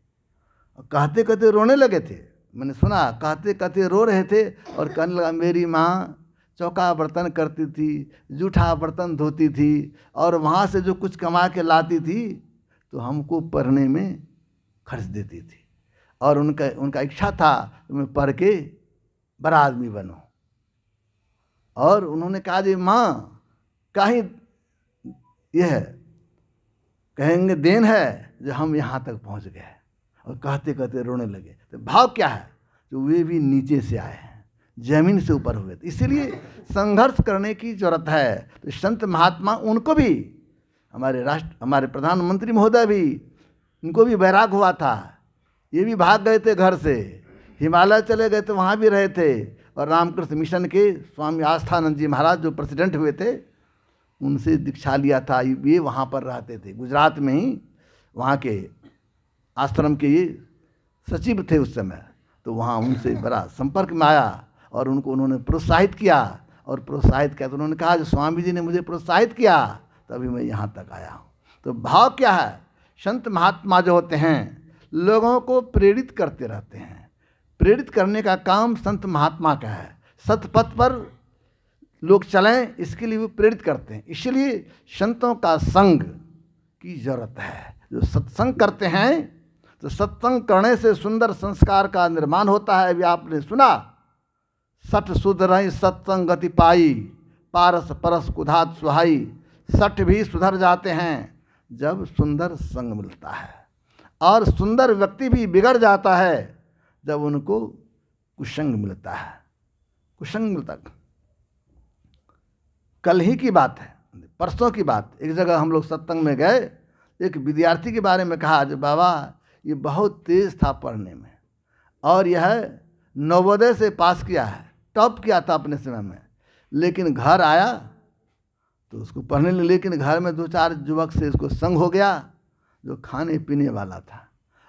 और कहते कहते रोने लगे थे, मैंने सुना कहते कहते रो रहे थे और कहने लगा, मेरी माँ चौका बर्तन करती थी, जूठा बर्तन धोती थी और वहाँ से जो कुछ कमा के लाती थी तो हमको पढ़ने में खर्च देती थी। और उनका इच्छा था कि मैं पढ़ के बड़ा आदमी बनो। और उन्होंने कहा जी माँ कहीं यह है, कहेंगे देन है जो हम यहाँ तक पहुँच गए। और कहते कहते रोने लगे। तो भाव क्या है? तो वे भी नीचे से आए हैं, जमीन से ऊपर हुए। इसीलिए संघर्ष करने की जरूरत है। तो संत महात्मा उनको भी, हमारे प्रधानमंत्री महोदय भी, उनको भी वैराग हुआ था। ये भी भाग गए थे घर से, हिमालय चले गए थे, वहाँ भी रहे थे। और रामकृष्ण मिशन के स्वामी आस्थानंद जी महाराज जो प्रेसिडेंट हुए थे, उनसे दीक्षा लिया था। ये वहाँ पर रहते थे, गुजरात में ही, वहाँ के आश्रम के ये सचिव थे उस समय। तो वहाँ उनसे बड़ा संपर्क में आया और उन्होंने प्रोत्साहित किया। और प्रोत्साहित किया तो उन्होंने कहा जो स्वामी जी ने मुझे प्रोत्साहित किया तभी मैं यहाँ तक आया हूँ। तो भाव क्या है? संत महात्मा जो होते हैं लोगों को प्रेरित करते रहते हैं। प्रेरित करने का काम संत महात्मा का है। सतपथ पर लोग चलें, इसके लिए वो प्रेरित करते हैं। इसलिए संतों का संग की जरूरत है। जो सत्संग करते हैं, तो सत्संग करने से सुंदर संस्कार का निर्माण होता है। अभी आपने सुना, सठ सुधरहि सत्संग गति पाई, पारस परस कुधात सुहाई। सठ भी सुधर जाते हैं जब सुंदर संग मिलता है, और सुंदर व्यक्ति भी बिगड़ जाता है जब उनको कुसंग मिलता है। कुसंग मिलता, कल ही की बात है, परसों की बात, एक जगह हम लोग सत्संग में गए। एक विद्यार्थी के बारे में कहा जो बाबा ये बहुत तेज था पढ़ने में, और यह नवोदय से पास किया है, टॉप किया था अपने समय में, लेकिन घर आया तो उसको पढ़ने लगे। लेकिन घर में 2-4 युवक से इसको संग हो गया जो खाने पीने वाला था।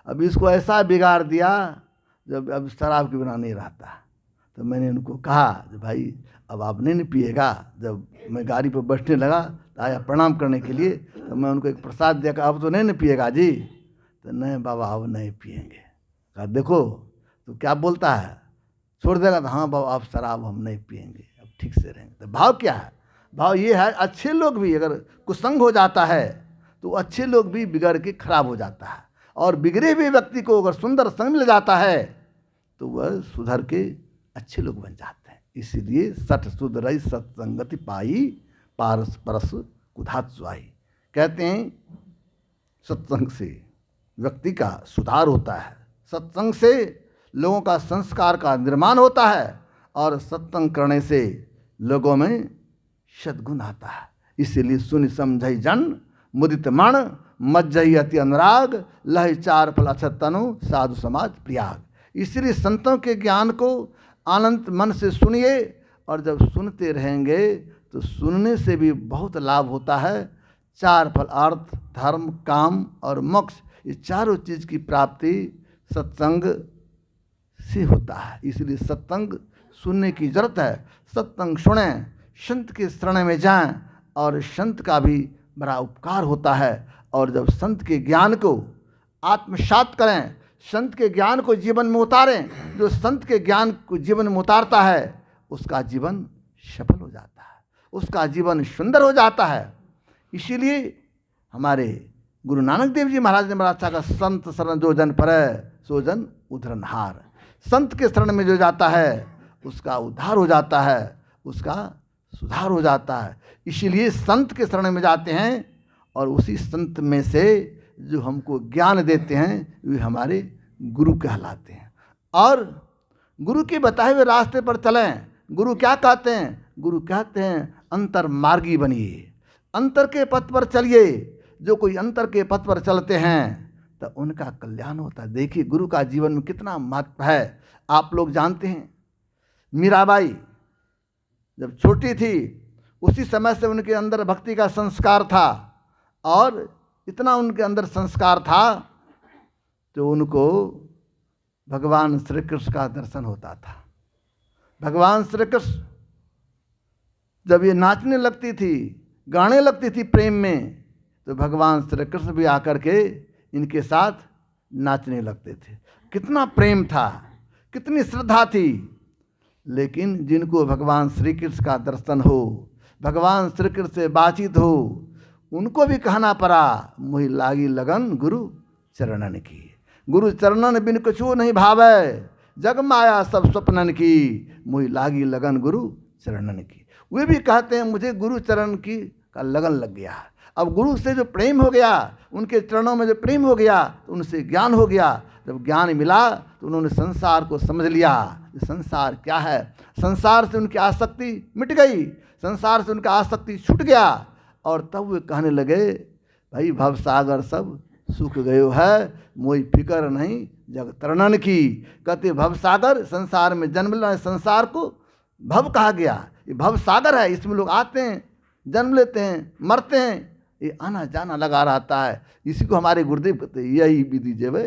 अब इसको ऐसा बिगाड़ दिया जब अब शराब के बिना नहीं रहता। तो मैंने उनको कहा कि भाई अब आप नहीं पिएगा। जब मैं गाड़ी पर बैठने लगा तो आया प्रणाम करने के लिए, तो मैं उनको एक प्रसाद दिया, अब तो नहीं पिएगा जी? तो नहीं बाबा अब नहीं पिएंगे। कहा देखो तो क्या बोलता है, छोड़ देगा? तो हाँ बाबा अब शराब हम नहीं पिएंगे, अब ठीक से रहेंगे। तो भाव क्या है? भाव ये है, अच्छे लोग भी अगर कुसंग हो जाता है तो अच्छे लोग भी बिगड़ के खराब हो जाता है। और बिगड़े हुए व्यक्ति को अगर सुंदर संग मिल जाता है तो वह सुधर के अच्छे लोग बन जाते हैं। इसीलिए सठ सुधरहि सत्संगति पाई, पारस परस कुधात सुहाई। कहते हैं सत्संग से व्यक्ति का सुधार होता है, सत्संग से लोगों का संस्कार का निर्माण होता है, और सत्संग करने से लोगों में सद्गुण आता है। इसीलिए सुनि समझई जन मुदित मन, मज्जहि अति अनुराग, लहि चार फल अक्षत तनु, साधु समाज प्रियाग। इसलिए संतों के ज्ञान को आनंद मन से सुनिए, और जब सुनते रहेंगे तो सुनने से भी बहुत लाभ होता है। 4 फल अर्थ, धर्म, काम और मोक्ष, ये चारों चीज़ की प्राप्ति सत्संग से होता है। इसलिए सत्संग सुनने की जरूरत है। सत्संग सुनें, संत के शरण में जाएं, और संत का भी बड़ा उपकार होता है। और जब संत के ज्ञान को आत्मसात करें, संत के ज्ञान को जीवन में उतारें, जो संत के ज्ञान को जीवन में उतारता है उसका जीवन सफल हो जाता है, उसका जीवन सुंदर हो जाता है। इसीलिए हमारे गुरु नानक देव जी महाराज ने बड़ा अच्छा कहा, संत शरण जो जन परै सो जन उद्धरनहार। संत के शरण में जो जाता है उसका उद्धार हो जाता है, उसका सुधार हो जाता है। इसीलिए संत के शरण में जाते हैं, और उसी संत में से जो हमको ज्ञान देते हैं वे हमारे गुरु कहलाते हैं। और गुरु के बताए हुए रास्ते पर चलें। गुरु क्या कहते हैं? गुरु कहते हैं अंतर मार्गी बनिए, अंतर के पथ पर चलिए। जो कोई अंतर के पथ पर चलते हैं तो उनका कल्याण होता है। देखिए गुरु का जीवन में कितना महत्व है। आप लोग जानते हैं मीराबाई जब छोटी थी उसी समय से उनके अंदर भक्ति का संस्कार था, और इतना उनके अंदर संस्कार था तो उनको भगवान श्री कृष्ण का दर्शन होता था। भगवान श्री कृष्ण जब ये नाचने लगती थी, गाने लगती थी प्रेम में, तो भगवान श्री कृष्ण भी आकर के इनके साथ नाचने लगते थे। कितना प्रेम था, कितनी श्रद्धा थी। लेकिन जिनको भगवान श्री कृष्ण का दर्शन हो, भगवान श्री कृष्ण से बातचीत हो, उनको भी कहना पड़ा मोहि लागी लगन गुरु चरणन की। गुरु चरणन बिन कछु नहीं भावे, जग माया सब स्वप्नन की, मोहि लागी लगन गुरु चरणन की। वे भी कहते हैं मुझे गुरु चरण की का लगन लग गया। अब गुरु से जो प्रेम हो गया, उनके चरणों में जो प्रेम हो गया, तो उनसे ज्ञान हो गया। जब ज्ञान मिला तो उन्होंने संसार को समझ लिया, संसार क्या है। संसार से उनकी आसक्ति मिट गई, संसार से उनका आसक्ति छूट गया। और तब वे कहने लगे भाई भव सागर सब सूख गयो है, मोई फिकर नहीं जग तरणन की। कहते भव सागर, संसार में जन्म लेना, संसार को भव कहा गया। ये भव सागर है, इसमें लोग आते हैं, जन्म लेते हैं, मरते हैं, ये आना जाना लगा रहता है। इसी को हमारे गुरुदेव कहते यही विधि जेवे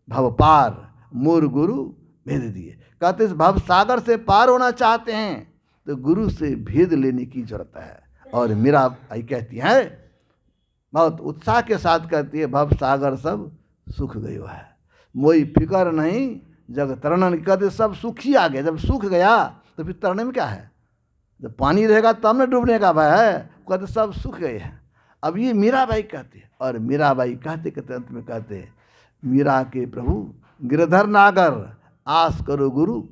भव पार, मोर गुरु भेद दिए। कहते इस भव सागर से पार होना चाहते हैं तो गुरु से भेद लेने की जरूरत है। और मीरा भाई कहती है, बहुत उत्साह के साथ कहती है, भव सागर सब सूख गयो है, मोई फिकर नहीं जग तरणन। कहते सब सूख ही आ गया। जब सूख गया तो फिर तरणन में क्या है, जब पानी रहेगा तब न डूबने का भय है। कहते सब सूख गए हैं। अब ये मीराबाई कहते, और मीराबाई कहते कहते अंत में कहते, मीरा के प्रभु गिरधर नागर, आस करो गुरु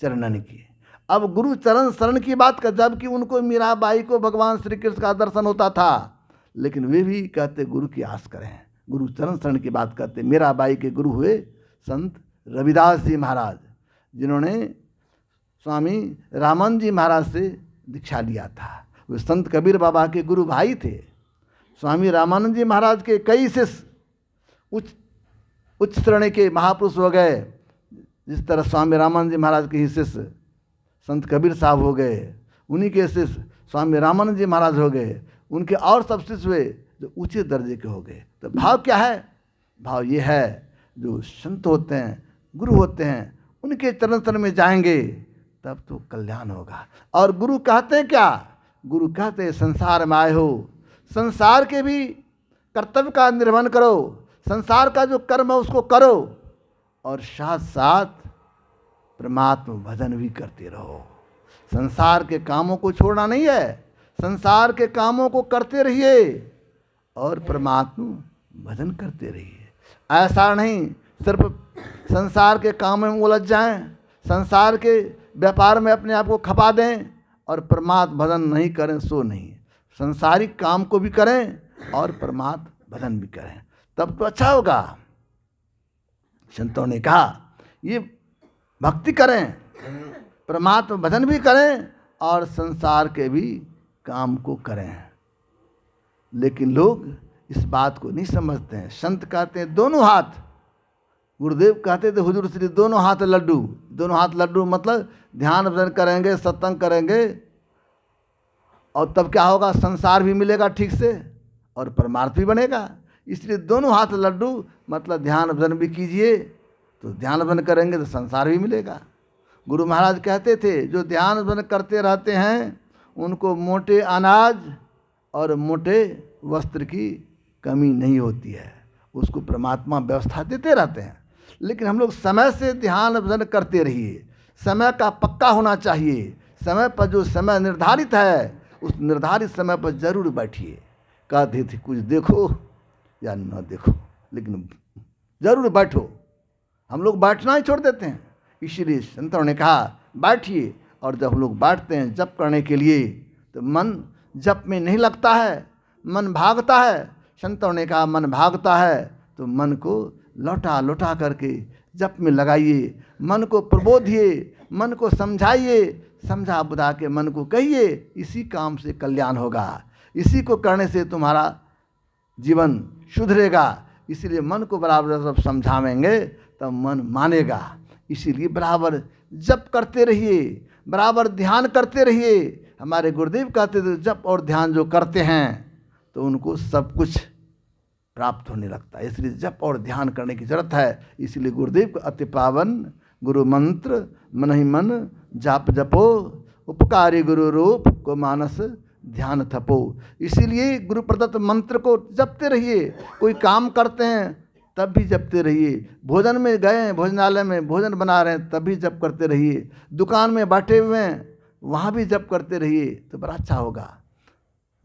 चरणन की। अब गुरु चरण शरण की बात कर, जबकि उनको मीराबाई को भगवान श्री कृष्ण का दर्शन होता था, लेकिन वे भी कहते गुरु की आस करें, गुरु चरण शरण की बात करते। मीराबाई के गुरु हुए संत रविदास जी महाराज, जिन्होंने स्वामी रामानंद जी महाराज से दीक्षा लिया था। वे संत कबीर बाबा के गुरु भाई थे। स्वामी रामानंद जी महाराज के कई शिष्य उच्च श्रेणी के महापुरुष हो गए। जिस तरह स्वामी रामानंद जी महाराज के ही शिष्य संत कबीर साहब हो गए, उन्हीं के शिष्य स्वामी रामानंद जी महाराज हो गए। उनके और सब शिष्य हुए जो ऊंचे दर्जे के हो गए। तो भाव क्या है? भाव ये है, जो संत होते हैं, गुरु होते हैं, उनके चरण शरण में जाएंगे तब तो कल्याण होगा। और गुरु कहते हैं क्या? गुरु कहते हैं संसार में आए हो, संसार के भी कर्तव्य का निर्वहन करो, संसार का जो कर्म है उसको करो, और साथ साथ परमात्मा भजन भी करते रहो। संसार के कामों को छोड़ना नहीं है, संसार के कामों को करते रहिए और परमात्मा भजन करते रहिए। ऐसा नहीं सिर्फ संसार के काम में उलझ जाएं, संसार के व्यापार में अपने आप को खपा दें और परमात्मा भजन नहीं करें, सो नहीं। संसारिक काम को भी करें और परमात्मा भजन भी करें, तब तो अच्छा होगा। संतों ने कहा ये भक्ति करें, परमात्मा भजन भी करें और संसार के भी काम को करें। लेकिन लोग इस बात को नहीं समझते हैं। संत कहते हैं दोनों हाथ, गुरुदेव कहते थे हुजूर श्री दोनों हाथ लड्डू। दोनों हाथ लड्डू मतलब ध्यान भजन करेंगे, सत्संग करेंगे, और तब क्या होगा, संसार भी मिलेगा ठीक से और परमार्थ भी बनेगा। इसलिए दोनों हाथ लड्डू मतलब ध्यान भजन भी कीजिए, तो ध्यान भजन करेंगे तो संसार भी मिलेगा। गुरु महाराज कहते थे जो ध्यान भजन करते रहते हैं उनको मोटे अनाज और मोटे वस्त्र की कमी नहीं होती है, उसको परमात्मा व्यवस्था देते रहते हैं। लेकिन हम लोग समय से ध्यान भजन करते रहिए, समय का पक्का होना चाहिए। समय पर जो समय निर्धारित है उस निर्धारित समय पर जरूर बैठिए। कहते थे कुछ देखो या न देखो, लेकिन जरूर बैठो। हम लोग बैठना ही छोड़ देते हैं। इसलिए संतों ने कहा बैठिए, और जब हम लोग बैठते हैं जप करने के लिए तो मन जप में नहीं लगता है, मन भागता है। संतों ने कहा मन भागता है तो मन को लौटा लौटा करके जप में लगाइए, मन को प्रबोधिए, मन को समझाइए, समझा बुझा के मन को कहिए, इसी काम से कल्याण होगा, इसी को करने से तुम्हारा जीवन सुधरेगा। इसीलिए मन को बराबर जब समझावेंगे तब मन मानेगा। इसीलिए बराबर जप करते रहिए, बराबर ध्यान करते रहिए। हमारे गुरुदेव कहते थे जप और ध्यान जो करते हैं तो उनको सब कुछ प्राप्त होने लगता है। इसलिए जप और ध्यान करने की जरूरत है। इसलिए गुरुदेव को अति पावन गुरु मंत्र मन ही मन जाप जपो, उपकारी गुरु रूप को मानस ध्यान थपो। इसीलिए गुरु प्रदत्त मंत्र को जपते रहिए। कोई काम करते हैं तब भी जपते रहिए, भोजन में गए भोजनालय में भोजन बना रहे हैं तब भी जप करते रहिए, दुकान में बैठे हुए हैं वहाँ भी जप करते रहिए, तो बड़ा अच्छा होगा।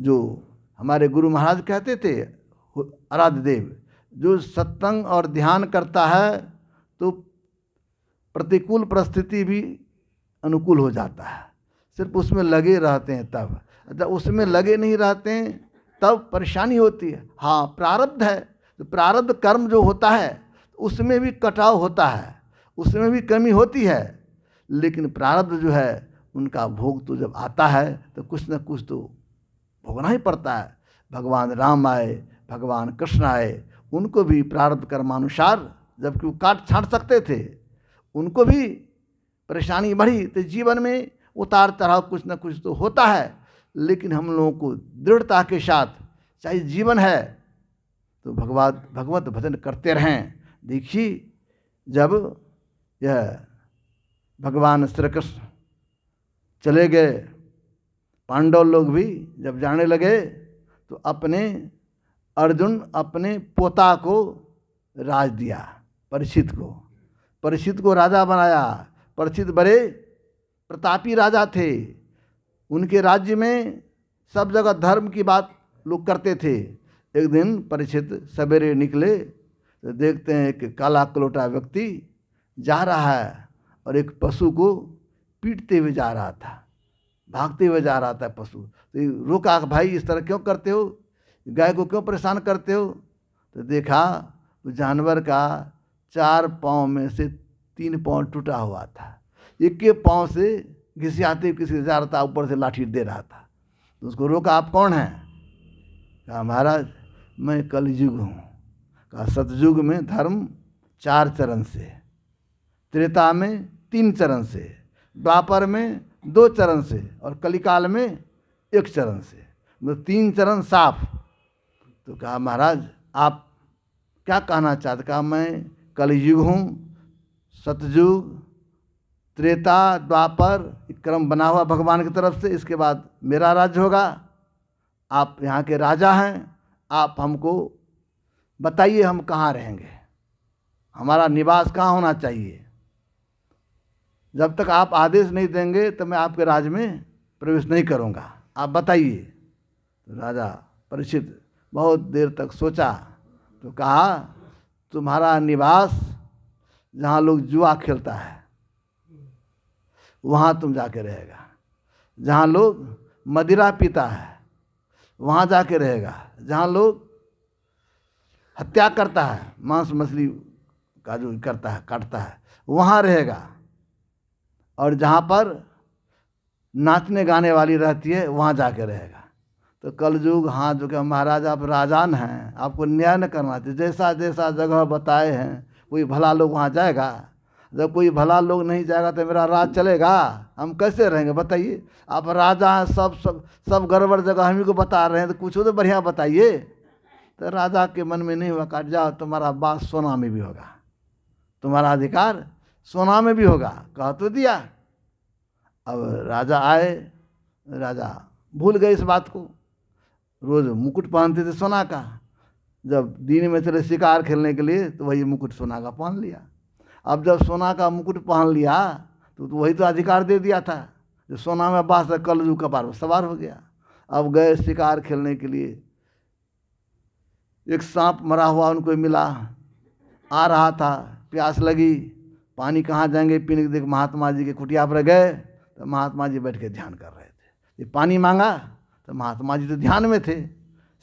जो हमारे गुरु महाराज कहते थे आराध्य देव, जो सत्संग और ध्यान करता है तो प्रतिकूल परिस्थिति भी अनुकूल हो जाता है। सिर्फ उसमें लगे रहते हैं तब, जब उसमें लगे नहीं रहते हैं तब परेशानी होती है। हाँ, प्रारब्ध है, तो प्रारब्ध कर्म जो होता है उसमें भी कटाव होता है, उसमें भी कमी होती है, लेकिन प्रारब्ध जो है उनका भोग तो जब आता है तो कुछ न कुछ तो भोगना ही पड़ता है। भगवान राम आए, भगवान कृष्ण आए, उनको भी प्रारब्ध कर्मानुसार, जबकि वो काट छांट सकते थे, उनको भी परेशानी बढ़ी। तो जीवन में उतार चढ़ाव कुछ न कुछ तो होता है, लेकिन हम लोगों को दृढ़ता के साथ, चाहे जीवन है तो भगवत भजन करते रहें। देखिए, जब यह भगवान श्री कृष्ण चले गए, पांडव लोग भी जब जाने लगे, तो अर्जुन अपने पोता को राज दिया, परीक्षित को राजा बनाया। परीक्षित बड़े प्रतापी राजा थे, उनके राज्य में सब जगह धर्म की बात लोग करते थे। एक दिन परीक्षित सवेरे निकले तो देखते हैं एक काला कलोटा व्यक्ति जा रहा है और एक पशु को पीटते हुए जा रहा था, भागते हुए जा रहा था पशु। तो रोका, भाई इस तरह क्यों करते हो, गाय को क्यों परेशान करते हो? तो देखा वो जानवर का 4 पाँव में से 3 पाँव टूटा हुआ था, एक के पाँव से घिसियाते किसी जा रहा था, ऊपर से लाठी दे रहा था। तो उसको रोका, आप कौन हैं? कहा महाराज मैं कलयुग हूँ। कहा सतयुग में धर्म 4 चरण से, त्रेता में 3 चरण से, द्वापर में 2 चरण से और कलिकाल में 1 चरण से, मतलब 3 चरण साफ। तो कहा महाराज आप क्या कहना चाहते? कहा मैं कलयुग हूँ, सतयुग, त्रेता, द्वापर, क्रम बना हुआ भगवान की तरफ से, इसके बाद मेरा राज्य होगा। आप यहाँ के राजा हैं, आप हमको बताइए हम कहाँ रहेंगे, हमारा निवास कहाँ होना चाहिए। जब तक आप आदेश नहीं देंगे तो मैं आपके राज्य में प्रवेश नहीं करूँगा, आप बताइए। तो राजा परीक्षित बहुत देर तक सोचा, तो कहा तुम्हारा निवास जहाँ लोग जुआ खेलता है वहाँ तुम जाके रहेगा, जहाँ लोग मदिरा पीता है वहाँ जाके रहेगा, जहाँ लोग हत्या करता है, मांस मछली का जो करता है, काटता है, वहाँ रहेगा, और जहाँ पर नाचने गाने वाली रहती है वहाँ जाके रहेगा। तो कलयुग हाँ जो कि महाराज आप राजान हैं, आपको न्याय न करना चाहिए, जैसा जैसा जगह बताए हैं कोई भला लोग वहाँ जाएगा। जब कोई भला लोग नहीं जाएगा तो मेरा राज चलेगा, हम कैसे रहेंगे बताइए। आप राजा हैं, सब गड़बड़ जगह हम ही को बता रहे हैं, तो कुछ तो बढ़िया बताइए। तो राजा के मन में नहीं हुआ, काट जाओ तुम्हारा बात सोना में भी होगा, तुम्हारा अधिकार सोना में भी होगा, कह तो दिया। अब राजा आए, राजा भूल गए इस बात को, रोज़ मुकुट पहनते थे सोना का, जब दिन में चले शिकार खेलने के लिए तो वही मुकुट सोना का पहन लिया। अब जब सोना का मुकुट पहन लिया तो वही तो अधिकार दे दिया था, जो सोना में बास कलयुग कपार में सवार हो गया। अब गए शिकार खेलने के लिए, एक सांप मरा हुआ उनको मिला, आ रहा था, प्यास लगी, पानी कहाँ जाएंगे पीने के, देख महात्मा जी के कुटिया पर गए तो महात्मा जी बैठ के ध्यान कर रहे थे। ये पानी मांगा तो महात्मा जी तो ध्यान में थे,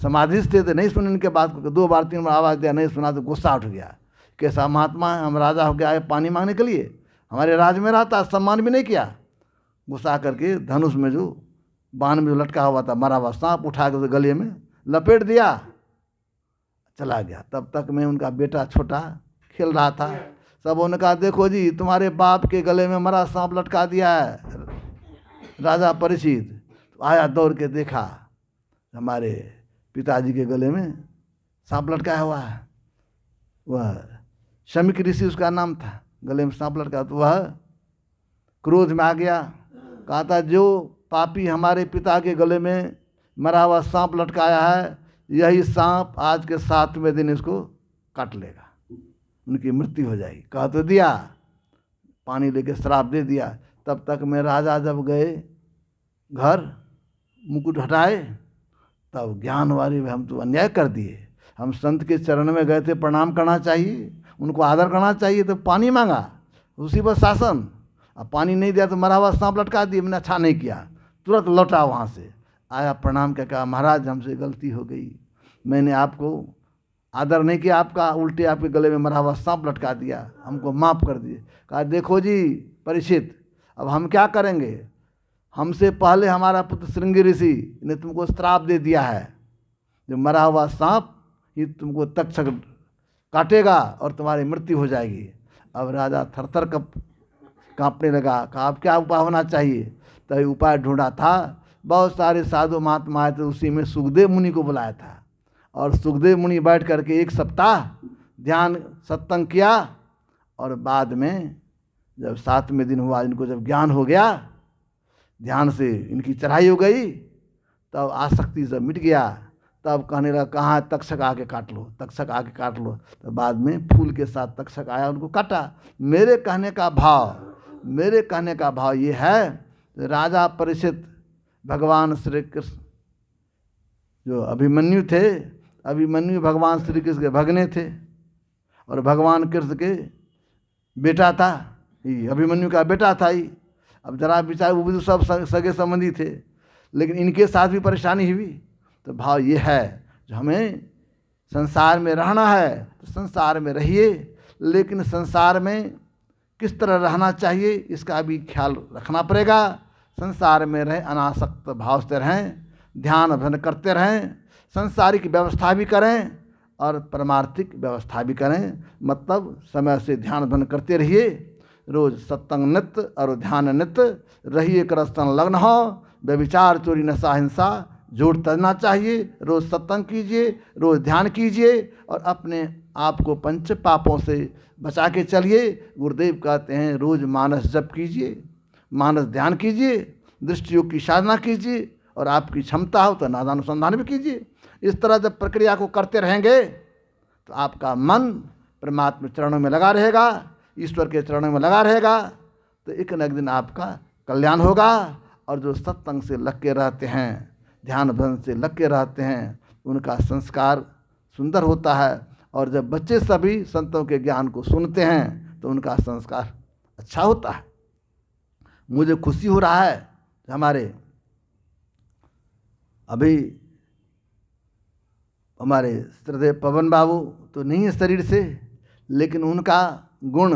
समाधिस्थ थे, तो नहीं सुने इनके बात को। 2 बार 3 बार आवाज़ दिया, नहीं सुना तो गुस्सा उठ गया, कैसा महात्मा है, हम राजा हो गया आए पानी मांगने के लिए, हमारे राज में रहता, सम्मान भी नहीं किया। गुस्सा करके धनुष में जो बाण में जो लटका हुआ था मरा हुआ सांप उठा के गले में लपेट दिया, चला गया। तब तक में उनका बेटा छोटा खेल रहा था, सब उन्होंने कहा देखो जी तुम्हारे बाप के गले में मरा सांप लटका दिया है राजा परीक्षित। तो आया दौड़ के देखा, हमारे पिताजी के गले में सांप लटकाया हुआ है। वह शमिक ऋषि उसका नाम था, गले में सांप लटका। तो वह क्रोध में आ गया, कहा था जो पापी हमारे पिता के गले में मरा हुआ सांप लटकाया है, यही सांप आज के 7वें दिन इसको काट लेगा, उनकी मृत्यु हो जाएगी। कहा तो दिया, पानी लेके श्राप दे दिया। तब तक में राजा जब गए घर, मुकुट हटाए, तब ज्ञान वाले हम तो अन्याय कर दिए, हम संत के चरण में गए थे, प्रणाम करना चाहिए, उनको आदर करना चाहिए, तो पानी मांगा। उसी पर शासन। अब पानी नहीं दिया तो मरा हुआ सांप लटका दिए, मैंने अच्छा नहीं किया, तुरंत लौटा वहाँ से आया, प्रणाम क्या कहा, महाराज हमसे गलती हो गई, मैंने आपको आदर नहीं किया आपका, उल्टे आपके गले में मरा हुआ सांप लटका दिया, हमको माफ़ कर दिए। कहा देखो जी परीक्षित, अब हम क्या करेंगे, हमसे पहले हमारा पुत्र श्रृंगी ऋषि ने तुमको श्राप दे दिया है, जो मरा हुआ सांप ही तुमको तक्षक काटेगा और तुम्हारी मृत्यु हो जाएगी। अब राजा थरथर कांपने लगा। कहा अब क्या उपाय होना चाहिए, तभी उपाय ढूंढा था। बहुत सारे साधु महात्मा आए थे, उसी में सुखदेव मुनि को बुलाया था, और सुखदेव मुनि बैठ करके 1 सप्ताह ध्यान सत्संग किया, और बाद में जब 7वें दिन हुआ, इनको जब ज्ञान हो गया, ध्यान से इनकी चढ़ाई हो गई, तब आसक्ति सब मिट गया। तब कहने लगा कहाँ तक्षक आके काट लो, तक्षक आके काट लो। तो बाद में फूल के साथ तक्षक आया, उनको काटा। मेरे कहने का भाव ये है, राजा परीक्षित भगवान श्री कृष्ण जो अभिमन्यु थे, अभिमन्यु भगवान श्री कृष्ण के भगने थे, और भगवान कृष्ण के बेटा था, अभिमन्यु का बेटा था ही। अब जरा विचार, वो भी तो सब सगे संबंधी थे, लेकिन इनके साथ भी परेशानी हुई। तो भाव ये है, जो हमें संसार में रहना है तो संसार में रहिए, लेकिन संसार में किस तरह रहना चाहिए इसका भी ख्याल रखना पड़ेगा। संसार में रहें, अनासक्त भाव से रहें, ध्यान भजन करते रहें, सांसारिक व्यवस्था भी करें और परमार्थिक व्यवस्था भी करें। मतलब समय से ध्यान भजन करते रहिए, रोज सत्संग नित्य और ध्यान नित्य रहिए, करस्तन लग्न हो, व्यभिचार चोरी नशा हिंसा जोड़ तजना चाहिए। रोज़ सत्संग कीजिए, रोज़ ध्यान कीजिए, और अपने आप को पंच पापों से बचा के चलिए। गुरुदेव कहते हैं रोज़ मानस जप कीजिए, मानस ध्यान कीजिए, दृष्टि योग की साधना कीजिए, और आपकी क्षमता हो तो नादानुसंधान भी कीजिए। इस तरह जब प्रक्रिया को करते रहेंगे तो आपका मन परमात्मा चरणों में लगा रहेगा, ईश्वर के चरणों में लगा रहेगा, तो एक न एक दिन आपका कल्याण होगा। और जो सत्संग से लग के रहते हैं, ध्यान भजन से लग के रहते हैं, उनका संस्कार सुंदर होता है। और जब बच्चे सभी संतों के ज्ञान को सुनते हैं तो उनका संस्कार अच्छा होता है। मुझे खुशी हो रहा है, हमारे अभी हमारे श्रद्धेय पवन बाबू तो नहीं है शरीर से, लेकिन उनका गुण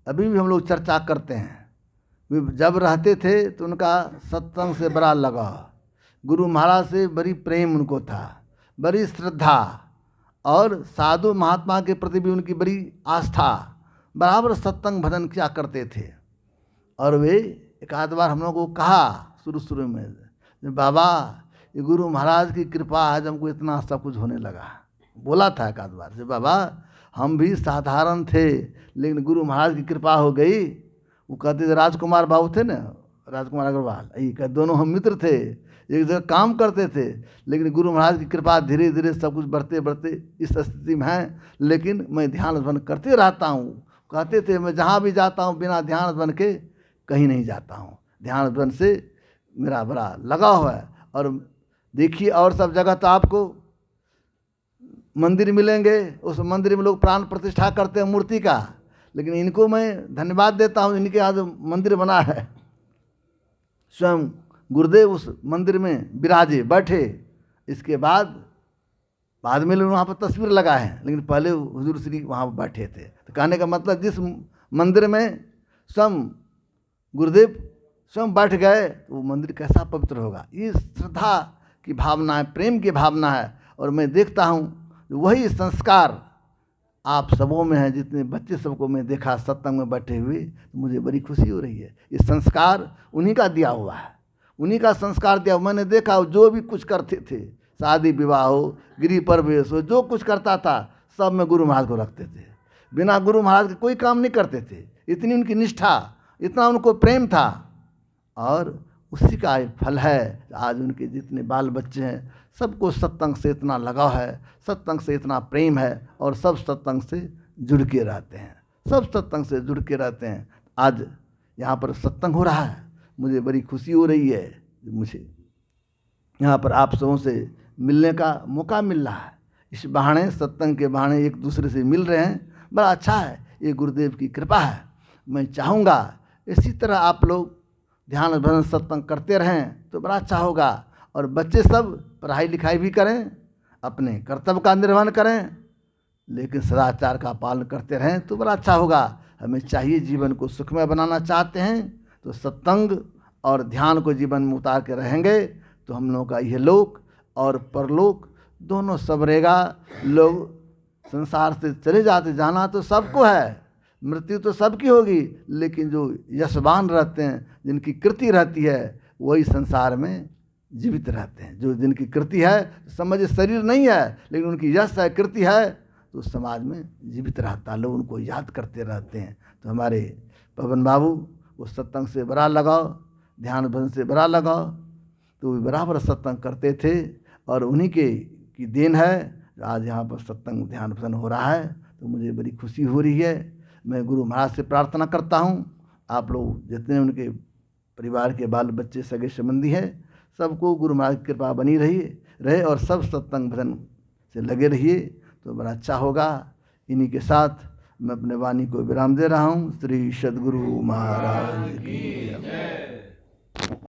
अभी भी हम लोग चर्चा करते हैं। वे जब रहते थे तो उनका सत्संग से बड़ा लगाव, गुरु महाराज से बड़ी प्रेम उनको था, बड़ी श्रद्धा, और साधु महात्मा के प्रति भी उनकी बड़ी आस्था। बराबर सत्संग भजन किया करते थे। और वे एक आध बार हम लोगों को कहा शुरू में, बाबा ये गुरु महाराज की कृपा आज हमको इतना सब कुछ होने लगा। बोला था एक आध बार से, बाबा हम भी साधारण थे, लेकिन गुरु महाराज की कृपा हो गई। वो कहते थे, राजकुमार बाबू थे ना, राजकुमार अग्रवाल, यही दोनों हम मित्र थे, एक जगह काम करते थे, लेकिन गुरु महाराज की कृपा धीरे धीरे सब कुछ बढ़ते बढ़ते इस स्थिति में है। लेकिन मैं ध्यान भजन करते रहता हूँ। कहते थे मैं जहाँ भी जाता हूँ बिना ध्यान भजन के कहीं नहीं जाता हूँ, ध्यान भजन से मेरा बड़ा लगाव है। और देखिए और सब जगह तो आपको मंदिर मिलेंगे, उस मंदिर में लोग प्राण प्रतिष्ठा करते हैं मूर्ति का, लेकिन इनको मैं धन्यवाद देता हूँ, इनके यहाँ जो मंदिर बना है, स्वयं गुरुदेव उस मंदिर में विराजे बैठे। इसके बाद में लोग वहाँ पर तस्वीर लगाए हैं, लेकिन पहले हुजूर श्री वहाँ बैठे थे। तो कहने का मतलब जिस मंदिर में स्वयं गुरुदेव स्वयं बैठ गए तो वो मंदिर कैसा पवित्र होगा। ये श्रद्धा की भावना है, प्रेम की भावना है। और मैं देखता हूँ वही संस्कार आप सबों में है। जितने बच्चे सबको मैं देखा सत्संग में बैठे हुए, तो मुझे बड़ी खुशी हो रही है। ये संस्कार उन्हीं का दिया हुआ है, उन्हीं का संस्कार दिया। मैंने देखा जो भी कुछ करते थे, शादी विवाह हो, गृह प्रवेश हो, जो कुछ करता था सब में गुरु महाराज को रखते थे। बिना गुरु महाराज के कोई काम नहीं करते थे। इतनी उनकी निष्ठा, इतना उनको प्रेम था। और उसी का फल है आज उनके जितने बाल बच्चे हैं सबको सत्संग से इतना लगाव है, सत्संग से इतना प्रेम है, और सब सत्संग से जुड़ के रहते हैं, सब सत्संग से जुड़ के रहते हैं। आज यहाँ पर सत्संग हो रहा है, मुझे बड़ी खुशी हो रही है। मुझे यहाँ पर आप सबों से मिलने का मौका मिल रहा है। इस बहाने, सत्संग के बहाने एक दूसरे से मिल रहे हैं, बड़ा अच्छा है। ये गुरुदेव की कृपा है। मैं चाहूँगा इसी तरह आप लोग ध्यान भजन सत्संग करते रहें तो बड़ा अच्छा होगा। और बच्चे सब पढ़ाई लिखाई भी करें, अपने कर्तव्य का निर्वहन करें, लेकिन सदाचार का पालन करते रहें तो बड़ा अच्छा होगा। हमें चाहिए जीवन को सुखमय बनाना चाहते हैं तो सत्संग और ध्यान को जीवन में उतार के रहेंगे तो हम लोगों का यह लोक और परलोक दोनों संवरेगा। लोग संसार से चले जाते, जाना तो सबको है, मृत्यु तो सबकी होगी, लेकिन जो यशवान रहते हैं, जिनकी कृति रहती है, वही संसार में जीवित रहते हैं। जो जिनकी कृति है, समझ शरीर नहीं है लेकिन उनकी यश है, कृति है, तो समाज में जीवित रहता है, लोग उनको याद करते रहते हैं। तो हमारे पवन बाबू वो सत्संग से बड़ा लगाव, ध्यान भजन से बड़ा लगाव, तो वे बराबर सत्संग करते थे और उन्हीं के की देन है आज यहाँ पर सत्संग ध्यान भजन हो रहा है। तो मुझे बड़ी खुशी हो रही है। मैं गुरु महाराज से प्रार्थना करता हूँ, आप लोग जितने उनके परिवार के बाल बच्चे सगे संबंधी हैं, सबको गुरु महाराज की कृपा बनी रहे और सब सत्संग भजन से लगे रहिए तो बड़ा अच्छा होगा। इन्हीं के साथ मैं अपने वाणी को विराम दे रहा हूँ। श्री सद्गुरु महाराज की जय।